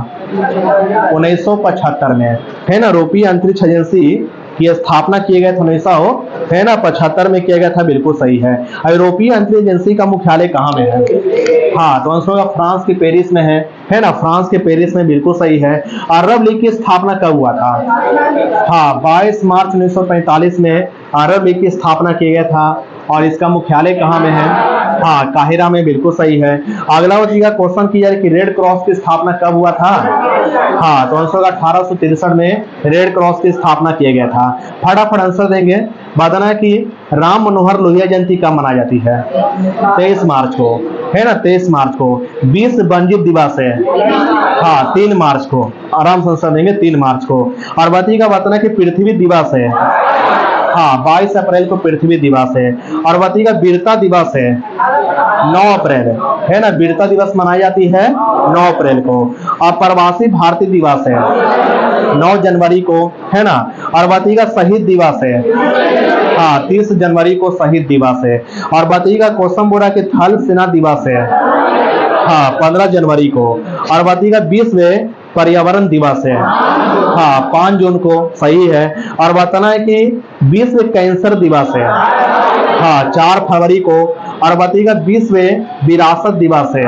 A: 1975 में है ना। यूरोपीय अंतरिक्ष एजेंसी की स्थापना किए गए थे 1975 में किया गया था। बिल्कुल सही है। यूरोपीय अंतरिक्ष एजेंसी का मुख्यालय कहाँ में है? हाँ, तो आंसर होगा फ्रांस के पेरिस में है ना। फ्रांस के पेरिस में। बिल्कुल सही है। अरब लीग की स्थापना कब हुआ था? हाँ, 22 मार्च 1945 में अरब लीग की स्थापना किया गया था। और इसका मुख्यालय कहाँ में है? हाँ, काहिरा में। बिल्कुल सही है। अगला बताइएगा क्वेश्चन की कि रेड क्रॉस की स्थापना कब हुआ था? हाँ, तो आंसर होगा 1863 में रेड क्रॉस की स्थापना किया गया था। फटाफट आंसर देंगे। बताना कि राम मनोहर लोहिया जयंती कब मनाई जाती है? 23 मार्च को है ना। 23 मार्च को। विश्व वन्यजीव दिवस है हाँ 3 मार्च को। आराम से आंसर देंगे 3 मार्च को। और बताना कि पृथ्वी दिवस है हाँ 22 अप्रैल को पृथ्वी दिवस है। और बताइएगा वीरता दिवस है 9 अप्रैल है ना। वीरता दिवस मनाई जाती है 9 अप्रैल को। और प्रवासी भारतीय दिवस है 9 जनवरी को है ना। और बताइएगा शहीद दिवस है हाँ 30 जनवरी को शहीद दिवस है। और बताइएगा क्वेश्चन बोला कि थल सेना दिवस है हाँ 15 जनवरी को। और बताइएगा विश्व पर्यावरण दिवस है हाँ 5 जून को। सही है। और बताना है कि विश्व कैंसर दिवस है हाँ 4 फरवरी को। और बताइएगा 20वें विरासत दिवस है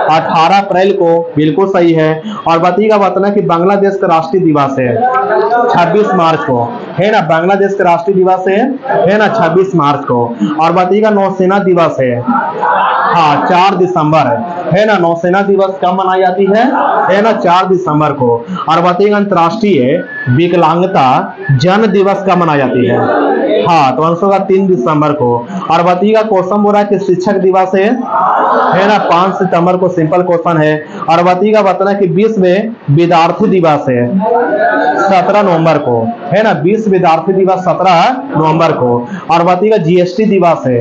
A: 18 अप्रैल को, बिल्कुल सही है। और बताइएगा बताना कि बांग्लादेश का राष्ट्रीय दिवस है 26 मार्च को, है ना, बांग्लादेश का राष्ट्रीय दिवस है ना 26 मार्च को। और बताइएगा नौसेना दिवस है, हाँ 4 दिसंबर है ना, नौसेना दिवस कब मनाई जाती है ना 4 दिसंबर को। और बताइएगा अंतर्राष्ट्रीय विकलांगता जन दिवस कब मनाई जाती है, हाँ तो आंसर होगा 3 दिसंबर को। और बताइएगा क्वेश्चन बोला कि शिक्षक दिवस है ना 5 सितंबर को, सिंपल क्वेश्चन है। और बताइएगा बताना कि 20वें विद्यार्थी दिवस है 17 नवंबर को, है ना, 20 विद्यार्थी दिवस 17 नवंबर को। और बताइएगा जीएसटी दिवस है,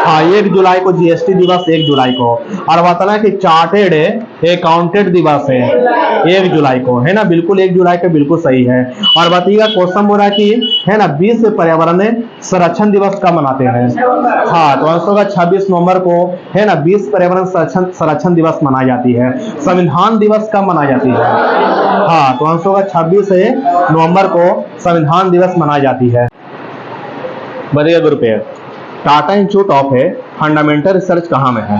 A: हाँ 1 जुलाई को जीएसटी दिवस, 1 जुलाई को। और बताना कि चार्टेड अकाउंटेंट दिवस है 1 जुलाई को, है ना, बिल्कुल 1 जुलाई को, बिल्कुल सही है। और बताइएगा क्वेश्चन बोला कि है ना 20 पर्यावरण संरक्षण दिवस कब मनाते हैं, हाँ तो आंसर होगा 26 नवंबर को, है ना, 20 पर्यावरण संरक्षण दिवस मनाई जाती है। संविधान दिवस कब मनाई जाती है, हाँ तो आंसर होगा 26 नवंबर को संविधान दिवस मनाई जाती है। बढ़िया ग्रुप है। Tata institute of fundamental research कहाँ में है,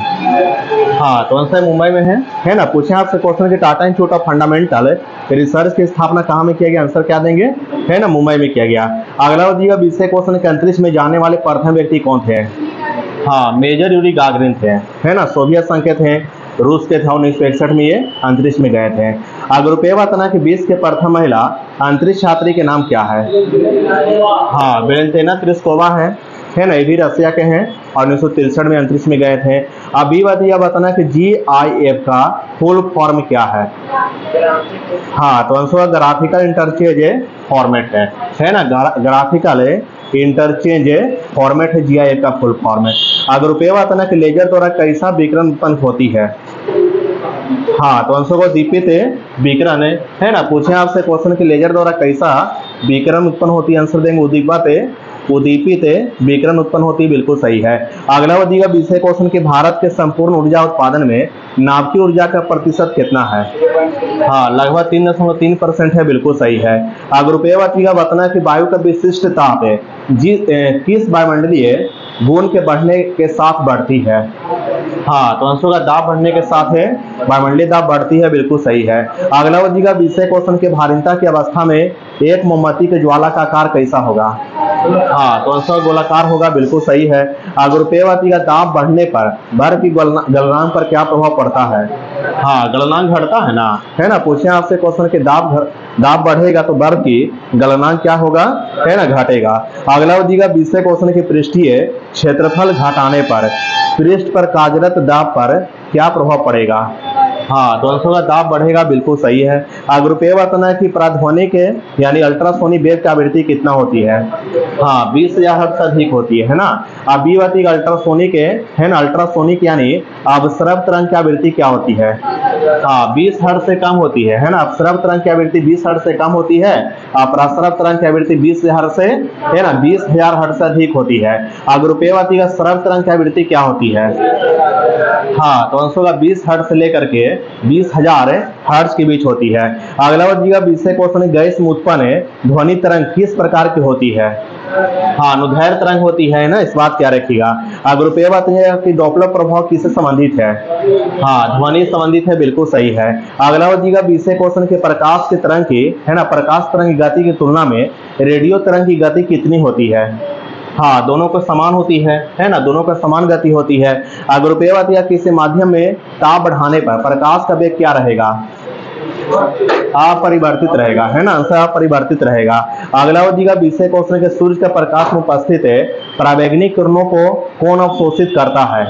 A: हाँ तो आंसर मुंबई में है ना। पूछे आपसे क्वेश्चन कि Tata institute of fundamental research की स्थापना कहाँ में किया गया, आंसर क्या देंगे, है ना मुंबई में किया गया। अगला दिया 20 क्वेश्चन के अंतरिक्ष में जाने वाले प्रथम व्यक्ति कौन थे, हाँ मेजर यूरी गागरिन थे, है ना, सोवियत संघ के थे, रूस के थे, 1961 में ये अंतरिक्ष में गए थे। अगर रुपये बताना कि 20 के प्रथम महिला अंतरिक्ष यात्री के नाम क्या है, हाँ वेलेंटिना तेरेस्कोवा है ना, ये भी रसिया के हैं और 1963 में अंतरिक्ष में गए थे। अभी यह बताना कि GIF का फुल फॉर्म क्या है, हाँ तो आंसर ग्राफिकल इंटरचेंज फॉर्मेट है ना, ग्राफिकल इंटरचेंज फॉर्मेट है GIF का फुल फॉर्म है। अगर रुपये बताना कि लेजर द्वारा कैसा विकिरण उत्पन्न होती है, हाँ तो आंसर को दीपित विकिरण है ना। पूछे आपसे क्वेश्चन कि लेजर द्वारा कैसा विकिरण उत्पन्न होती है, आंसर देंगे उद्दीपित विकिरण उत्पन्न होती है, बिल्कुल सही है। अगला दिया 20 क्वेश्चन के भारत के संपूर्ण ऊर्जा उत्पादन में नाभिकीय ऊर्जा का प्रतिशत कितना है, हाँ लगभग 3.3% है, बिल्कुल सही है। अगर रुपये बताना कि वायु का विशिष्ट ताप है किस वायुमंडलीय गुण के बढ़ने के साथ बढ़ती है, हाँ तो आंसर का दाब बढ़ने के साथ है वायुमंडलीय दाब बढ़ती है, बिल्कुल सही है। अगला वजीगा 20 क्वेश्चन के भारिता की अवस्था में एक मोमबत्ती के ज्वाला का आकार कैसा होगा, हाँ तो आंसर गोलाकार होगा, बिल्कुल सही है। अगर रुपये का दाब बढ़ने पर बर्फ की गलनांक पर क्या प्रभाव पड़ता है, हाँ गलनांक घटता है ना, है ना। पूछे आपसे क्वेश्चन के दाब बढ़ेगा तो बर्फ की गलनांक क्या होगा, है ना घटेगा। अगला दिया 20 क्वेश्चन के पृष्ठीय क्षेत्रफल घटाने पर पृष्ठ पर कार्यरत दाब पर क्या प्रभाव पड़ेगा, हाँ तो आंसर का दाब बढ़ेगा, बिल्कुल सही है। अगर रुपये बताना है कि प्राध्वनिक यानी अल्ट्रासोनिक वेव की आवृत्ति कितना होती है, हाँ 20,000 हर्ट्ज से अधिक होती है ना। अब बी बात अल्ट्रासोनिक है ना, अल्ट्रासोनिक यानी अपस्रव तरंग की आवृत्ति क्या होती है, हाँ 20 हर्ट्ज से कम होती है ना। अपस्रव तरंग की आवृत्ति 20 हर्ट्ज से कम होती है, प्रस्रव तरंग की आवृत्ति 20,000 से है ना 20,000 हर्ट्ज से अधिक होती है। अगर रुपये का स्रव तरंग की आवृत्ति क्या होती है, हाँ तो आंसर का 20 हर्ट्ज से लेकर के 20,000 हर्ट्ज के बीच होती है। अगला बात 20 क्वेश्चन गैस में उत्पन्न ध्वनि तरंग किस प्रकार की होती है, हाँ अनुदैर्घ्य तरंग होती है ना, इस बात क्या रखिएगा। अगर रुपये बात है कि डॉपलर प्रभाव किससे संबंधित है, हाँ ध्वनि संबंधित है, बिल्कुल सही है। अगला बात 20 क्वेश्चन के प्रकाश की तरंग की है ना, प्रकाश तरंग की गति की तुलना में रेडियो तरंग की गति कितनी होती है, हाँ दोनों को समान होती है ना, दोनों का समान गति होती है। अगर रुपये बात या किसी माध्यम में ताप बढ़ाने पर प्रकाश का वेग क्या रहेगा, अपरिवर्तित रहेगा, है ना, आंसर अपरिवर्तित रहेगा। अगला होगा 20 क्वेश्चन के सूर्य के प्रकाश में उपस्थित है पराबैंगनी किरणों को कौन अवशोषित करता है,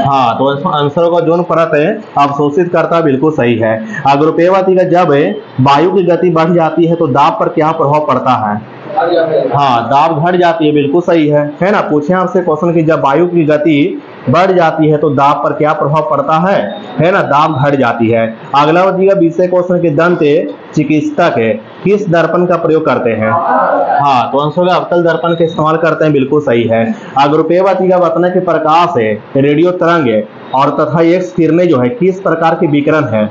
A: हाँ तो आंसर का जोन परत है अवशोषित करता, बिल्कुल सही है। अगर रुपये बात जब वायु की गति बढ़ जाती है तो दाब पर क्या प्रभाव पड़ता है, हाँ दाब घट जाती है, बिल्कुल सही है ना। पूछे आपसे क्वेश्चन की जब वायु की गति बढ़ जाती है तो दाब पर क्या प्रभाव पड़ता है ना दाब घट जाती है। अगला दिया 20 क्वेश्चन के दंत चिकित्सक किस दर्पण का प्रयोग करते हैं, हाँ तो आंसर अवतल दर्पण का इस्तेमाल करते हैं, बिल्कुल सही है। अगर रुपये बताना कि प्रकाश है रेडियो तरंग और तथा एक्स किरणें जो है किस प्रकार की विकिरण है,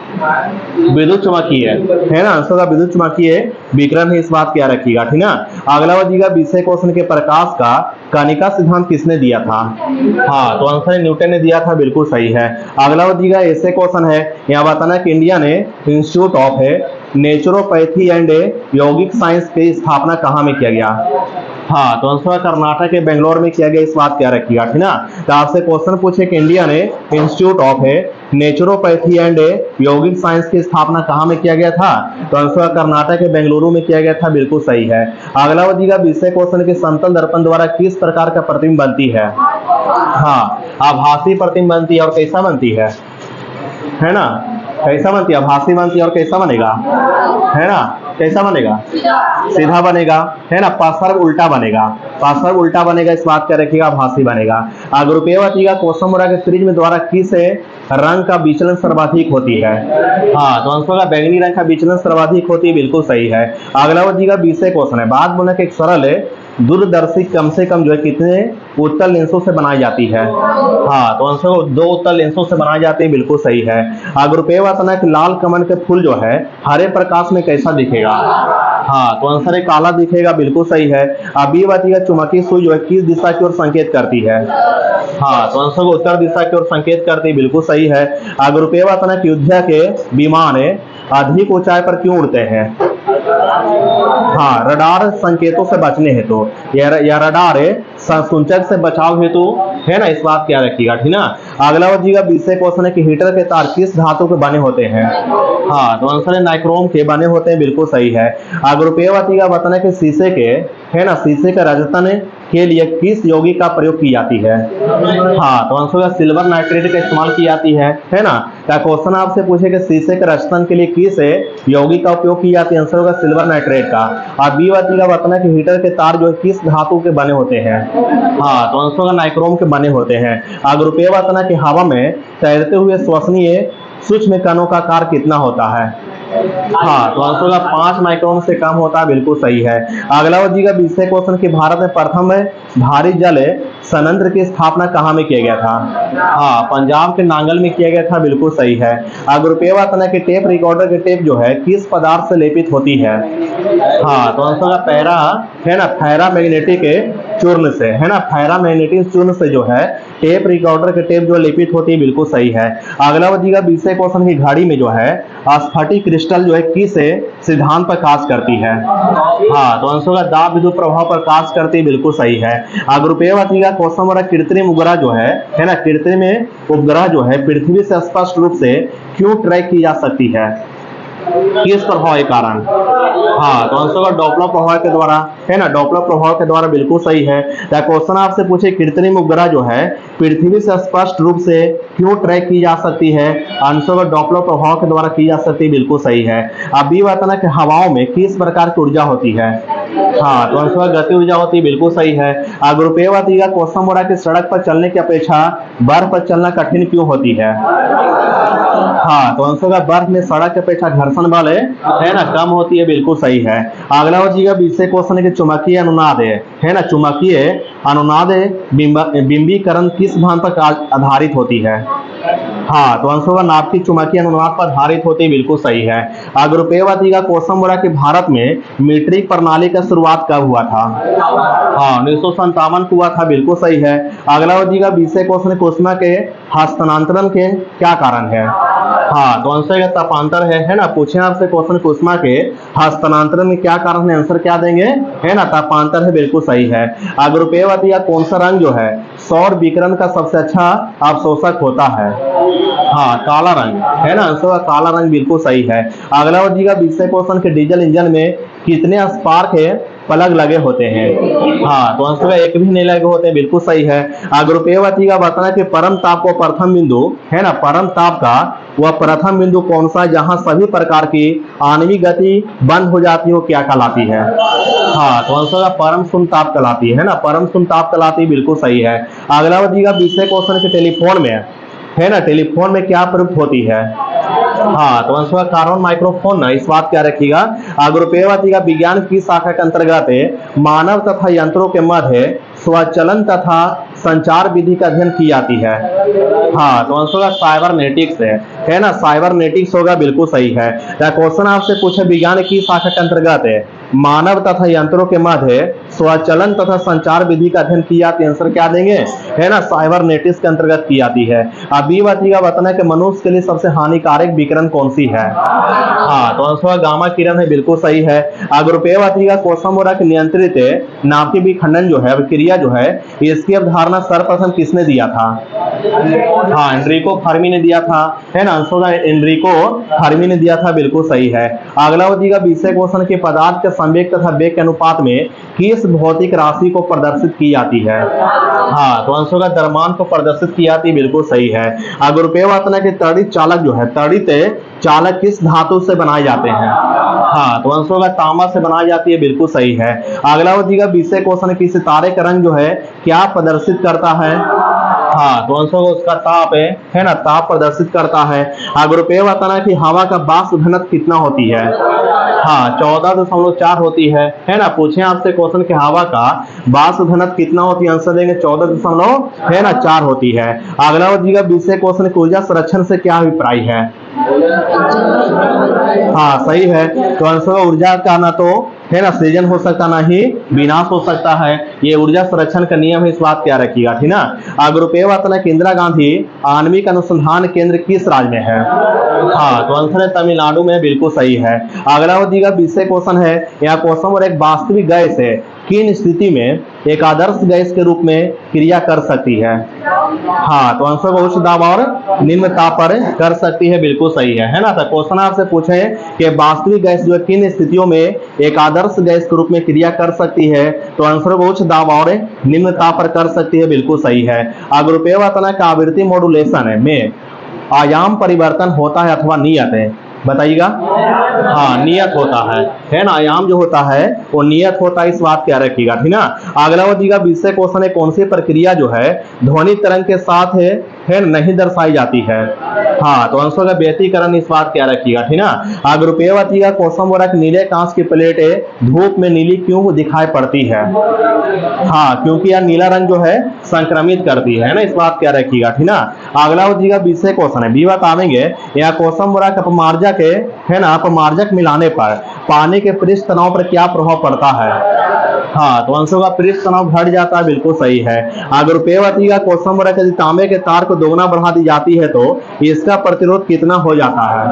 A: विद्युत चुम्बकीय है ना, आंसर का विद्युत चुम्बकीय विकिरण है, इस बात क्या रखिएगा, ठीक ना। अगला बचिएगा 20वें क्वेश्चन के प्रकाश का कणिका सिद्धांत किसने दिया था? हाँ, तो आंसर न्यूटन ने दिया था, बिल्कुल सही है। अगला बचिएगा ऐसे क्वेश्चन है, यहाँ बताना कि इंडिया ने इंस्टीट्यूट ऑफ नेचुरोपैथी एंड यौगिक साइंस की स्थापना कहाँ में किया गया? हाँ, तो आंसर कर्नाटक के बेंगलोर में किया गया, इस बात क्या रखिएगा, ठीक ना। तो आपसे क्वेश्चन पूछे कि इंडिया ने इंस्टीट्यूट ऑफ नेचुरोपैथी एंड यौगिक साइंस की स्थापना कहाँ में किया गया था? तो आंसर कर्नाटक के बेंगलुरु में किया गया था, बिल्कुल सही है। अगला बचिएगा 20वें क्वेश्चन के समतल दर्पण द्वारा किस प्रकार का प्रतिबिंब बनती है? हाँ, आभासी प्रतिबिंब बनती है, और कैसा बनती है ना, कैसा बनती है? आभासी बनती है, और कैसा बनेगा, है ना, कैसा बनेगा? सीधा बनेगा, है ना, पार्श्व उल्टा बनेगा, पार्श्व उल्टा बनेगा, इस बात का रखिएगा, आभासी बनेगा। अगर रुपये बचिएगा क्वेश्चन बोला कि सीरीज में द्वारा किस रंग का विचलन सर्वाधिक होती है? हाँ, तो आंसर का बैंगनी रंग का विचलन सर्वाधिक होती है, बिल्कुल सही है। अगला बचिएगा 20वें क्वेश्चन है, बात बोलने के एक सरल दूरदर्शी कम से कम जो है कितने उत्तल लेंसों से बनाई जाती है? हाँ, तो आंसर 2 उत्तल लेंसों से बनाई जाती है, बिल्कुल सही है। अगर रुपये बताना कि लाल कमल के फूल जो है हरे प्रकाश में कैसा दिखेगा? हाँ, तो आंसर है काला दिखेगा, बिल्कुल सही है। अब ये बताइएगा चुंबकीय सुई जो है किस दिशा की ओर संकेत करती है? हाँ, तो आंसर उत्तर दिशा की ओर संकेत करती है, बिल्कुल सही है। अगर रुपये बताना कि युद्ध के विमान अधिक ऊंचाई पर क्यों उड़ते हैं? हाँ, रडार संकेतों से बचने हेतु, या रडार सूचक से बचाव हेतु, है ना, इस बात क्या रखिएगा, ठीक ना। अगला बचिएगा 20वें क्वेश्चन है कि हीटर के तार किस धातु के बने होते हैं? हाँ, तो आंसर है नाइक्रोम के बने होते हैं, बिल्कुल सही है। अगर रुपये बचिएगा बताना कि शीशे के, है ना, शीशे का रजतन के लिए किस यौगिक का प्रयोग की जाती है? हाँ, तो आंसर है सिल्वर नाइट्रेट का इस्तेमाल की जाती है ना। क्या क्वेश्चन आपसे पूछे कि शीशे के रजतन के लिए किस यौगिक का उपयोग की जाती है? आंसर होगा सिल्वर नाइट्रेट का। और बी बचिएगा बताना कि हीटर के तार जो है किस धातु के बने होते हैं? हाँ, तो आंसर होगा नाइक्रोम के बने होते हैं। अगर रुपये बताना कि हवा में तैरते हुए श्वसनीय सूक्ष्म कणों का आकार कितना होता है? हाँ, तो आंसर होगा 5 माइक्रोन से कम होता है, बिल्कुल सही है। अगला बचिएगा 20वें क्वेश्चन कि भारत में प्रथम भारी जल संयंत्र की स्थापना कहाँ में किया गया था? हाँ, पंजाब के नांगल में किया गया था, बिल्कुल सही है। अगर रुपये बताना कि टेप रिकॉर्डर की टेप जो है किस पदार्थ से लेपित होती है? हाँ, तो आंसर होगा पैरा, है ना, पैरा मैग्नेटिक चूर्ण से, है ना, पैरा मैग्नेटिक चूर्ण से जो है टेप रिकॉर्डर के टेप जो लेपित होती है, बिल्कुल सही है। अगला बचिएगा 20वें क्वेश्चन की घड़ी में जो है स्फटिक क्रिस्टल जो है किस सिद्धांत पर कार्य करती है? हाँ, तो आंसर होगा दाब विद्युत प्रभाव पर कार्य करती है, बिल्कुल सही है। अगर रुपये बचिएगा क्वेश्चन वाला कृत्रिम उपग्रह जो है ना, कृत्रिम उपग्रह जो है पृथ्वी से स्पष्ट रूप से क्यों ट्रैक की जा सकती है? किस प्रभाव के कारण? हाँ, तो आंसर होगा डॉपलर प्रभाव के द्वारा, है ना, डॉपलर प्रभाव के द्वारा, बिल्कुल सही है। या क्वेश्चन आपसे पूछे कृत्रिम उपग्रह जो है पृथ्वी से स्पष्ट रूप से क्यों ट्रैक की जा सकती है? आंसर होगा डॉपलर प्रभाव के द्वारा की जा सकती है, बिल्कुल सही है। अब ये बताना कि हवाओं में किस प्रकार की ऊर्जा होती है? हाँ, तो आंसर होगा गति ऊर्जा होती है, बिल्कुल सही है। अगर रुपये बताइएगा क्वेश्चन बोला कि सड़क पर चलने की अपेक्षा बर्फ पर चलना कठिन क्यों होती है? हाँ, तो आंसर होगा बर्फ में सड़क की अपेक्षा घर्षण बल है ना कम होती है, बिल्कुल सही है। अगला बचिएगा 20वें क्वेश्चन है चुंबकीय अनुनाद है ना, चुंबकीय अनुनाद बिंबीकरण किस सिद्धांत पर आधारित होती है? हाँ, तो आंसर होगा नाभिक चुंबकीय अनुनाद पर आधारित होती है, बिल्कुल सही है। अगर रुपये बचिएगा क्वेश्चन बोला कि भारत में मीट्रिक प्रणाली का शुरुआत कब हुआ था? हाँ, 1957 को हुआ था, बिल्कुल सही है। अगला बचिएगा 20वें क्वेश्चन कुसुमा के हस्तांतरण के क्या कारण है? हाँ, तो आंसर है तापांतर है ना। पूछे आपसे क्वेश्चन कुसुमा के हस्तांतरण में क्या कारण है, आंसर क्या देंगे, है ना, तापांतर है, बिल्कुल सही है। अगर रुपये बचिएगा कौन सा रंग जो है सौर विकिरण का सबसे अच्छा अवशोषक होता है? हाँ, काला रंग, है ना, आंसर है काला रंग, बिल्कुल सही है। अगला बचिएगा 20वें क्वेश्चन के डीजल इंजन में कितने स्पार्क प्लग लगे होते हैं? हाँ, तो आंसर एक भी नहीं लगे होते, बिल्कुल सही है। अगर रुपये बचिएगा बताना कि परम ताप को प्रथम बिंदु, है ना, परम ताप का वह प्रथम बिंदु कौन सा जहां सभी प्रकार की आणविक गति बंद हो जाती हो, क्या कहलाती है? हाँ, तो आंसर परम शून्य ताप कहलाती है ना, परम शून्य ताप कहलाती है, बिल्कुल सही है। अगला बचिएगा 20वें क्वेश्चन के टेलीफोन में, है ना, टेलीफोन में क्या प्रयुक्त होती है? हाँ, तो आंसर कार्बन माइक्रोफोन ना, इस बात क्या रखिएगा। अगर रुपये बचिएगा विज्ञान की शाखा के अंतर्गत मानव तथा यंत्रों के मध्य स्वचलन तथा संचार विधि का अध्ययन की जाती है? हाँ, तो आंसर होगा साइबरनेटिक्स है ना, साइबरनेटिक्स होगा, बिल्कुल सही है। या क्वेश्चन आपसे पूछे विज्ञान की शाखा के अंतर्गत है मानव तथा यंत्रों के मध्य स्वचलन तथा संचार विधि का अध्ययन की जाती है, आंसर क्या देंगे, है ना, साइबरनेटिक्स के अंतर्गत की जाती है। अब बी का बताना है कि मनुष्य के लिए सबसे हानिकारक विकिरण कौन सी है? हाँ, तो आंसर गामा किरण है, बिल्कुल सही है। अगर रुपये का क्वेश्चन हो रहा है कि नियंत्रित नाभिक विखंडन जो है क्रिया जो है इसकी अवधारणा सर्वप्रथम किसने दिया था? हाँ, एनरिको फर्मी ने दिया था, है ना, आंसर एनरिको फर्मी ने दिया था, बिल्कुल सही है। अगला होगा विषय क्वेश्चन के पदार्थ के संवेग तथा वेग के अनुपात में किस भौतिक राशि को प्रदर्शित की जाती है? हाँ, तो आंसर होगा द्रव्यमान को प्रदर्शित की जाती है, बिल्कुल सही है। अगर रुपये वातना के त्वरित चालक जो है त्वरित चालक किस धातु से बनाए जाते हैं? हाँ, तो आंसर होगा तांबा से बनाई जाती है, बिल्कुल सही है। अगला होगा विषय क्वेश्चन की सितारे का रंग जो है क्या प्रदर्शित करता है? हाँ, तो आंसर होगा उसका ताप है ना, ताप प्रदर्शित करता है। अगर रुपये बताना कि हवा का वाष्प घनत्व कितना होती है? हाँ, 14.4 होती है ना। पूछे आपसे क्वेश्चन कि हवा का वाष्प घनत्व कितना होती है, आंसर देंगे 14.4 होती है। अगला होगा विषय क्वेश्चन ऊर्जा संरक्षण से क्या अभिप्राय है? हाँ, सही है। तो आंसर ऊर्जा का ना तो है ना सृजन हो सकता ना ही विनाश हो सकता है, ये ऊर्जा संरक्षण का नियम है, इस बात क्या रखिएगा, ठीक ना। अगर रुपये वातना कि इंदिरा गांधी आणविक अनुसंधान केंद्र किस राज्य में है? हाँ, तो आंसर है तमिलनाडु में, बिल्कुल सही है। अगला होगा विषय क्वेश्चन है, यहाँ क्वेश्चन और एक वास्तविक गैस है किन स्थिति में एक आदर्श गैस के रूप में क्रिया कर सकती है? हाँ, तो आंसर उच्च दाब और निम्न ताप पर कर सकती है, बिल्कुल सही है ना। तो क्वेश्चन आपसे पूछे कि वास्तविक गैस जो है किन स्थितियों में एक आदर्श गैस के रूप में क्रिया कर सकती है, तो आंसर उच्च दाब और निम्न ताप पर कर सकती है, बिल्कुल सही है। अगर रुपये वातना का आवृत्ति मॉड्यूलेशन में आयाम परिवर्तन होता है अथवा नियत है, बताइएगा। हाँ, नियत होता है ना, आयाम जो होता है वो नियत होता है, इस बात क्या रखिएगा, ठीक ना। अगला होगा विषय क्वेश्चन है कौन सी प्रक्रिया जो है ध्वनि तरंग के साथ है नहीं दर्शाई जाती है? हाँ, तो आंसर का व्यतिकरण, इस बात क्या रखिएगा, ठीक ना। अगर रुपये का क्वेश्चन हो रहा है नीले कांच की प्लेट धूप में नीली क्यों दिखाई पड़ती है? हाँ, क्योंकि यह नीला रंग जो है संक्रमित करती है ना, इस बात क्या रखिएगा, ठीक ना। अगला होगा विषय क्वेश्चन है, बी बताएंगे यह क्वेश्चन हो रहा है अपमार्जक है ना, अपमार्जक मिलाने पर पानी के पृष्ठ तनाव पर क्या प्रभाव पड़ता है? हाँ, तो आंसर का पृष्ठ तनाव घट जाता है, बिल्कुल सही है। अगर रुपये का क्वेश्चन हो रहा है तांबे के तार को दोगुना बढ़ा दी जाती है तो इसका प्रतिरोध कितना हो जाता है?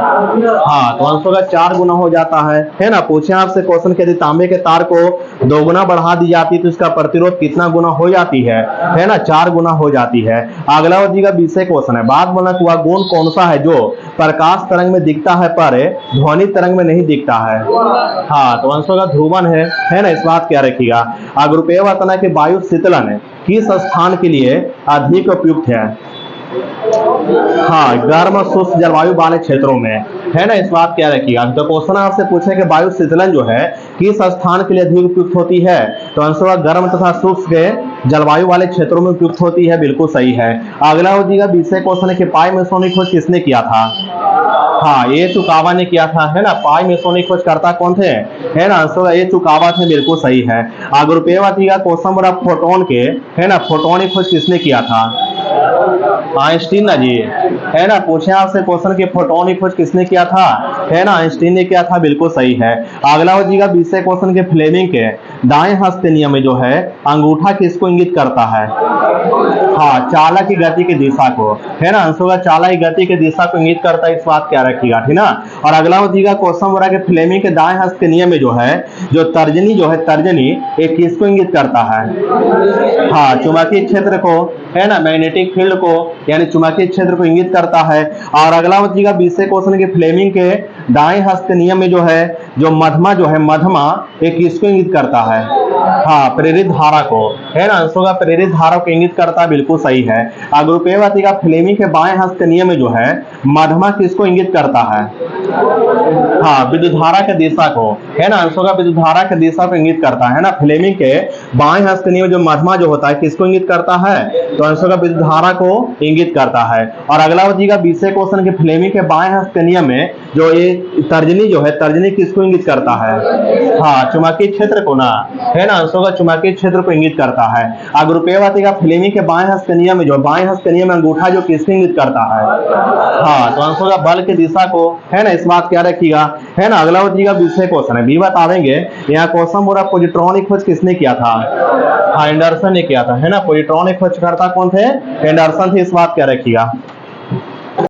A: हाँ, तो आंसर का 4 गुना हो जाता है ना। पूछे आपसे क्वेश्चन के तांबे के तार को दोगुना बढ़ा दी जाती तो इसका प्रतिरोध कितना गुना हो जाती है ना, 4 गुना हो जाती है। अगला होगा विषय क्वेश्चन है, बात बोलना कि वह गुण कौन सा है जो प्रकाश तरंग में दिखता है पर ध्वनि तरंग में नहीं दिखता है? हाँ, तो आंसर का ध्रुवन है ना, इस बात क्या रखिएगा। अगर रुपये बताना कि वायु शीतलन किस स्थान के लिए अधिक उपयुक्त है? हाँ, गर्म शुष्क जलवायु वाले क्षेत्रों में, है ना, इस बात क्या रखिएगा। तो क्वेश्चन आपसे पूछे कि वायु शीतलन जो है किस स्थान के लिए अधिक उपयुक्त होती है, तो आंसर गर्म तथा शुष्क जलवायु वाले क्षेत्रों में उपयुक्त होती है, बिल्कुल सही है। अगला होगा विषय क्वेश्चन है कि पाई मेसोनी खोज किसने किया था? हाँ, ये चुकावा ने किया था, है ना। पाई मेसोनी खोज करता कौन थे, है ना, आंसर ये चुकावा थे, बिल्कुल सही है। अगर रुपये का क्वेश्चन बड़ा फोटोन के, है ना, फोटोन की खोज किसने किया था? आइंस्टीन ना जी, है ना। पूछे आपसे क्वेश्चन के फोटोन की खोज किसने किया था, है ना, आइंस्टीन ने किया था, बिल्कुल सही है। अगला होगा विषय क्वेश्चन के फ्लेमिंग के दाएं हस्त नियम में जो है अंगूठा किसको इंगित करता है? हाँ, चालक की गति की दिशा को, है ना, आंसर का चालक की गति की दिशा को इंगित करता है, इस बात क्या रखिएगा, ठीक ना। और अगला होगा क्वेश्चन हो रहा है कि फ्लेमिंग के दाएं हस्त के नियम में जो है जो तर्जनी जो है तर्जनी एक किसको इंगित करता है? हाँ, चुंबकीय क्षेत्र को, है ना, मैग्नेटिक फील्ड को, यानी चुंबकीय क्षेत्र को इंगित करता है। और अगला होगा विषय क्वेश्चन के फ्लेमिंग के दाएं हस्त नियम में जो है जो मध्यमा जो है मध्यमा एक किसको इंगित करता है? हाँ, प्रेरित धारा को, है ना, आंसर का प्रेरित धारा को इंगित करता है, बिल्कुल सही है। अगर रुपये का फ्लेमिंग के बाएं हस्त नियम में जो है मध्यमा किसको इंगित करता है? हाँ, विद्युत धारा के दिशा को, है ना, अंशों का विद्युत धारा के दिशा को इंगित करता है ना। फ्लेमिंग के बाएं हस्त के नियम जो मध्यमा जो होता है किसको इंगित करता है, तो अंशों का विद्युत धारा को इंगित करता है। और अगला बचेगा 20वें क्वेश्चन के फ्लेमिंग के बाएं हस्त के नियम में जो ये तर्जनी जो है, तर्जनी किसको इंगित करता है, हाँ, चुंबकीय क्षेत्र को ना, है ना, अंशों का चुंबकीय क्षेत्र को इंगित करता है। अगर रुपये बचेगा फ्लेमिंग के बाएं हस्त के नियम में जो बाएं हस्त के नियम में अंगूठा जो किसको इंगित करता है, हाँ, तो अंशों का बल के दिशा को, है ना, इस बात क्या रखिएगा, है ना। अगला बचेगा 20वें क्वेश्चन है, भी बता देंगे यहाँ क्वेश्चन पूरा पॉजिट्रॉनिक खोज किसने किया था, हाँ, एंडरसन ने किया था, है ना। पॉजिट्रॉनिक खोजकर्ता कौन थे, एंडरसन थे, इस बात क्या रखिएगा।